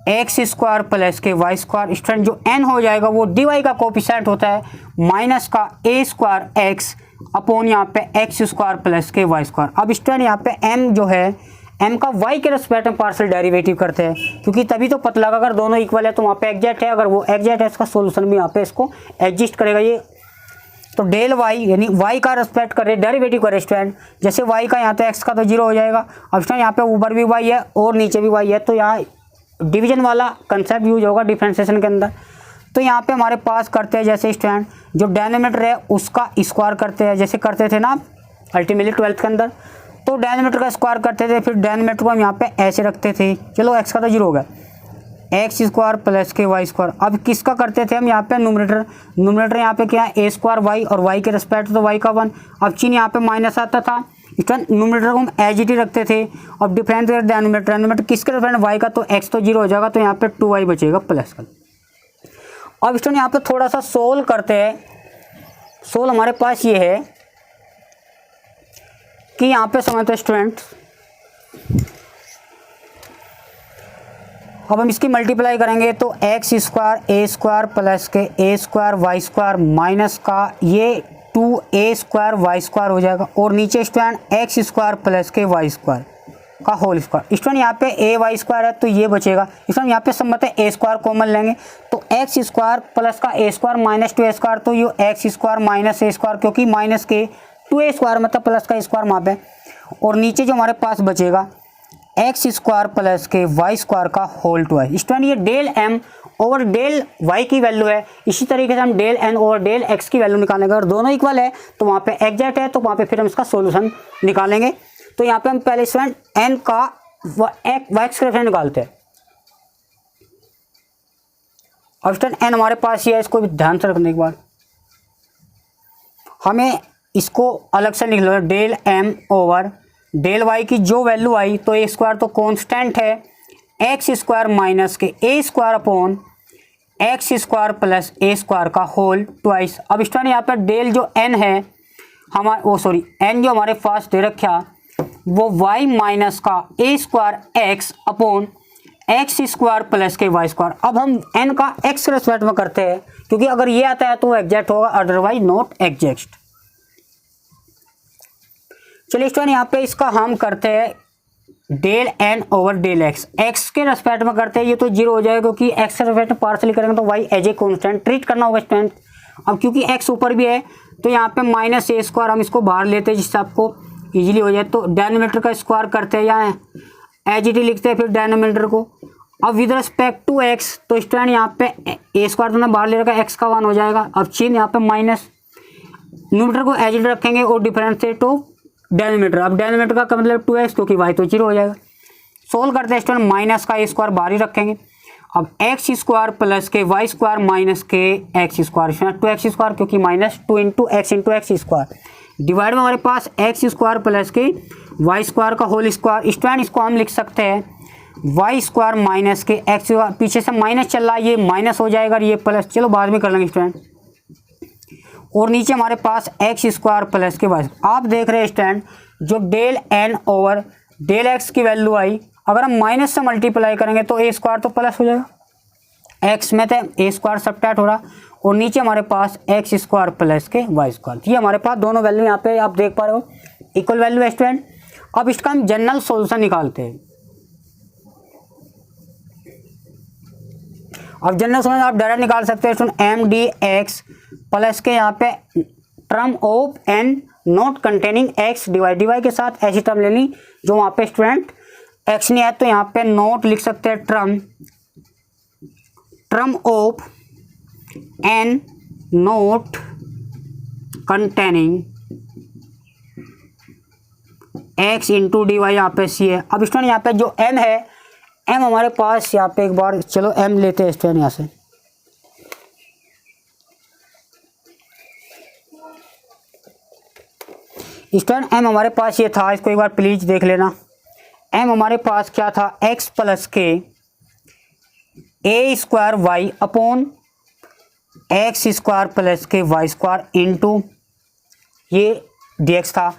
X square plus के वाई स्क्वायर। स्टूडेंट जो एन हो जाएगा वो डी वाई का कोफिशिएंट होता है माइनस का ए स्क्वायर एक्स अपॉन यहाँ पे एक्स स्क्वायर प्लस के वाई स्क्वायर। अब स्टूडेंट यहाँ पे एम जो है, एम का वाई के रेस्पेक्ट में पार्शियल डेरिवेटिव करते हैं, क्योंकि तभी तो पता लगा अगर दोनों इक्वल है तो वहाँ पे एग्जैक्ट है, अगर वो एग्जैक्ट है इसका सोल्यूशन भी यहाँ पे इसको एग्जिस्ट करेगा। ये तो डेल वाई यानी वाई का रेस्पेक्ट करे, डेरिवेटिव करे स्टूडेंट, जैसे वाई का यहाँ तो एक्स का तो जीरो हो जाएगा। अब स्टूडेंट यहाँ पे ऊपर भी वाई है और नीचे भी वाई है, तो यहाँ डिवीजन वाला कंसेप्ट यूज होगा डिफरेंशिएशन के अंदर। तो यहाँ पे हमारे पास करते हैं जैसे स्टूडेंट जो डिनोमिनेटर है उसका स्क्वायर करते हैं, जैसे करते थे ना अल्टीमेटली 12th के अंदर, तो डिनोमिनेटर का स्क्वायर करते थे, फिर डिनोमिनेटर को हम यहाँ पे ऐसे रखते थे, चलो एक्स का तो जीरो हो गया, एक्स स्क्वायर प्लस के वाई स्क्वायर। अब किसका करते थे हम यहाँ पे न्यूमरेटर यहाँ पे क्या है ए स्क्वायर वाई, और वाई के रेस्पेक्ट तो वाई का 1। अब चिन्ह यहाँ पे माइनस आता था, न्यूमरेटर को हम एज इट ही रखते थे। अब डिफरेंट डिनोमिनेटर किसके रेस्पेक्ट वाई का, तो एक्स तो जीरो हो जाएगा, तो यहाँ पे 2y बचेगा प्लस का। अब स्टूडेंट यहाँ पे थोड़ा सा सोल्व करते हैं। सोल्व हमारे पास ये है कि यहाँ पे समझते हैं स्टूडेंट, अब हम इसकी मल्टीप्लाई करेंगे तो x square A square plus K A square Y square minus का ये 2a स्क्वायर वाई स्क्वायर हो जाएगा, और नीचे स्टूडेंट एक्स स्क्वायर प्लस के वाई स्क्वायर का होल स्क्वायर। स्टूडेंट यहाँ पे ए वाई स्क्वायर है तो ये बचेगा। स्टूडेंट यहाँ पे सब मतलब ए स्क्वायर कॉमन लेंगे, तो एक्स स्क्वायर प्लस का A square minus 2a square, तो ये एक्स स्क्वायर माइनस ए स्क्वायर, क्योंकि माइनस के 2a स्क्वायर मतलब प्लस का स्क्वायर वहाँ पे, और नीचे जो हमारे पास बचेगा एक्स स्क्वायर प्लस के वाई स्क्वायर का होल 2y। स्टूडेंट ये del M over del Y की वैल्यू है, इसी तरीके से हम del N over del x की वैल्यू निकालेंगे। अगर दोनों इक्वल है तो वहाँ पे एग्जैक्ट है, तो वहाँ पे फिर हम इसका सोल्यूशन निकालेंगे। तो यहाँ पे हम पहले स्टूडेंट एन का एक्स का रेफरेंस निकालते हैं। अब स्टूडेंट एन हमारे पास ही है, इसको भी ध्यान से रखने के बाद हमें इसको अलग से लिख लो, del M over del Y की जो वैल्यू आई, तो ए स्क्वायर तो कांस्टेंट है, एक्स स्क्वायर माइनस के A square upon X square plus A square का होल ट्वाइस। अब स्टूडेंट यहाँ पर डेल जो एन है एन जो हमारे पास दे रखा वो वाई माइनस का A square X upon X square plus के वाई स्क्वायर। अब हम एन का एक्स रेस्पेक्ट में करते हैं, क्योंकि अगर ये आता है तो वो एग्जैक्ट होगा, अदरवाइज नॉट एग्जैक्ट। चलिए स्टूडेंट यहाँ पे इसका हम करते हैं del N over del x, x के रेस्पेक्ट में करते हैं, ये तो जीरो हो जाएगा क्योंकि एक्स के रेस्पेक्ट में पार्सली करेंगे तो y as a constant treat करना होगा स्टूडेंट। अब क्योंकि एक्स ऊपर भी है तो यहाँ पे माइनस ए स्क्वायर हम इसको बाहर लेते हैं जिससे आपको इजीली हो जाए। तो डिनोमिनेटर का स्क्वायर करते हैं या एज इट लिखते हैं फिर डिनोमिनेटर को। अब विद रिस्पेक्ट टू एक्स तो स्टूडेंट यहाँ पे ए स्क्वायर तो बाहर ले रखा है, एक्स का 1 हो जाएगा। अब चिन्ह यहाँ पे माइनस, न्यूमरेटर को एज इट रखेंगे और डिफरेंशिएट टू डिनोमिनेटर। अब डिनोमिनेटर का मतलब 2x क्योंकि y तो 0 हो जाएगा। सोल्व करते हैं स्टूडेंट, माइनस का ए स्क्वायर बाहर ही रखेंगे। अब एक्स स्क्वायर प्लस के वाई स्क्वायर माइनस के एक्स स्क्वायर, 2x स्क्वायर क्योंकि minus 2 into x square divide में हमारे पास एक्स स्क्वायर प्लस के वाई स्क्वायर का होल स्क्वायर। स्टूडेंट इसको हम लिख सकते हैं वाई स्क्वायर माइनस के एक्स, पीछे से माइनस चल रहा है ये माइनस हो जाएगा और ये प्लस, चलो बाद में कर लेंगे स्टूडेंट। और नीचे हमारे पास एक्स स्क्वायर प्लस के वाई। आप देख रहे हैं स्टूडेंट जो del N over del x की वैल्यू आई, अगर हम माइनस से मल्टीप्लाई करेंगे तो ए स्क्वायर तो प्लस हो जाएगा, एक्स में थे ए स्क्वायर सबट्रैक्ट हो रहा और नीचे हमारे पास एक्स स्क्वायर प्लस के वाई स्क्वायर। ये हमारे पास दोनों वैल्यू यहाँ पे आप देख पा रहे हो इक्वल वैल्यू है स्टूडेंट। अब इसका हम जनरल सॉल्यूशन निकालते हैं। अब जनरल सॉल्यूशन आप डायरेक्ट निकाल सकते हैं student, m d x plus के यहाँ पे term of n not containing x divide, divide के साथ ऐसी टर्म लेनी जो वहाँ पे स्टूडेंट एक्स नहीं है तो यहाँ पे नॉट लिख सकते हैं term of n not containing x into D y, यहाँ पे सी है। अब स्टूडेंट यहाँ पे जो एम है, एम हमारे पास यहाँ पे एक बार चलो एम लेते हैं स्टूडेंट यहाँ से। स्टूडेंट एम हमारे पास ये था, इसको एक बार प्लीज देख लेना। एम हमारे पास क्या था, X plus K A square Y upon X square plus के वाई स्क्वायर इंटू ये डी एक्स था।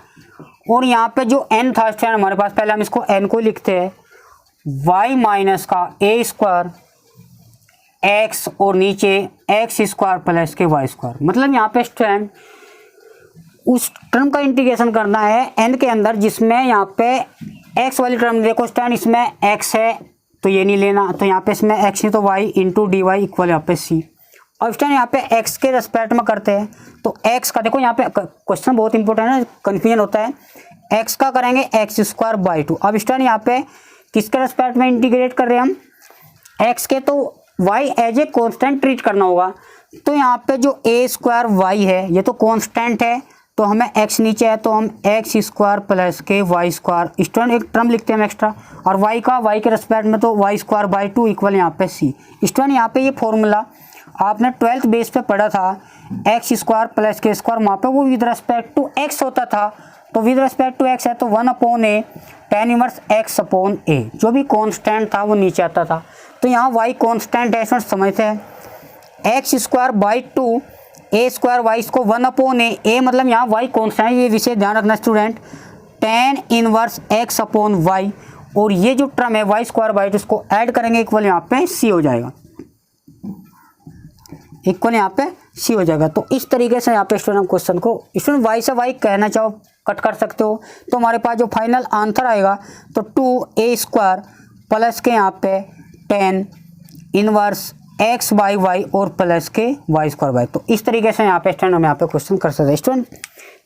और यहाँ पे जो एन था स्टूडेंट हमारे पास, पहले हम इसको एन को लिखते हैं वाई माइनस का ए स्क्वायर एक्स और नीचे एक्स स्क्वायर प्लस के वाई स्क्वायर। मतलब यहाँ पे स्टूडेंट उस टर्म का इंटीग्रेशन करना है एन के अंदर जिसमें यहाँ पे एक्स वाली टर्म, देखो स्टूडेंट इसमें एक्स है तो ये नहीं लेना, तो यहाँ पे इसमें एक्स नहीं तो y into D Y equal यहाँ पे सी। अब स्टूडेंट यहाँ पे एक्स के रेस्पेक्ट में करते हैं तो एक्स का देखो यहाँ पे क्वेश्चन बहुत इंपॉर्टेंट है, कन्फ्यूजन होता है। एक्स का करेंगे एक्स स्क्वायर बाई 2। अब स्टूडेंट यहाँ पे किसके रेस्पेक्ट में इंटीग्रेट कर रहे हैं हम, एक्स के, तो y as a constant treat करना होगा। तो यहाँ पे जो ए स्क्वायर वाई है ये तो कॉन्स्टेंट है तो हमें एक्स नीचे है तो हम एक्स स्क्वायर प्लस के वाई स्क्वायर, स्टूडेंट एक टर्म लिखते हैं हम एक्स्ट्रा, और वाई का वाई के रेस्पेक्ट में तो वाई स्क्वायर बाई 2 इक्वल यहाँ पे सी। स्टूडेंट यहाँ पे ये फॉर्मूला आपने 12th बेस पे पढ़ा था, एक्स स्क्वायर प्लस के स्क्वायर, वहाँ पे वो विद रेस्पेक्ट टू एक्स होता था, तो विद रेस्पेक्ट टू एक्स है तो 1 अपॉन ए tan इनवर्स एक्स अपॉन ए, जो भी कॉन्स्टेंट था वो नीचे आता था। तो यहाँ वाई कॉन्स्टेंट है इसमें समझते हैं, x square by 2 a square y इसको 1 अपॉन ए मतलब यहाँ वाई कॉन्स्टेंट, ये विषय ध्यान रखना student, tan inverse x upon y, और ये जो टर्म है वाई स्क्वायर बाई 2 इसको ऐड करेंगे इक्वल यहाँ पे सी हो जाएगा, इक्वल यहाँ पे सी हो जाएगा। तो इस तरीके से यहाँ पे स्टूडेंट क्वेश्चन को स्टूडेंट वाई से वाई कहना चाहो कट कर सकते हो, तो हमारे पास जो फाइनल आंसर आएगा तो 2a स्क्वायर प्लस के यहाँ पे tan inverse x by y और प्लस के वाई स्क्वायर बाई। तो इस तरीके से यहाँ पे स्टूडेंट हम यहाँ पे क्वेश्चन कर सकते हैं। स्टूडेंट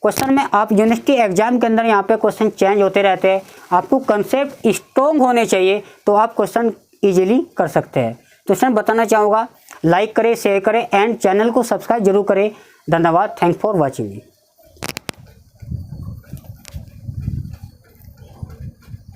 क्वेश्चन में आप यूनिवर्सिटी एग्जाम के अंदर यहाँ पे क्वेश्चन चेंज होते रहते हैं, आपको कंसेप्ट स्ट्रॉन्ग होने चाहिए तो आप क्वेश्चन इजीली कर सकते हैं। तो स्टूडेंट बताना चाहूँगा लाइक करें, शेयर करें एंड चैनल को सब्सक्राइब जरूर करें। धन्यवाद, थैंक्स फॉर वॉचिंग।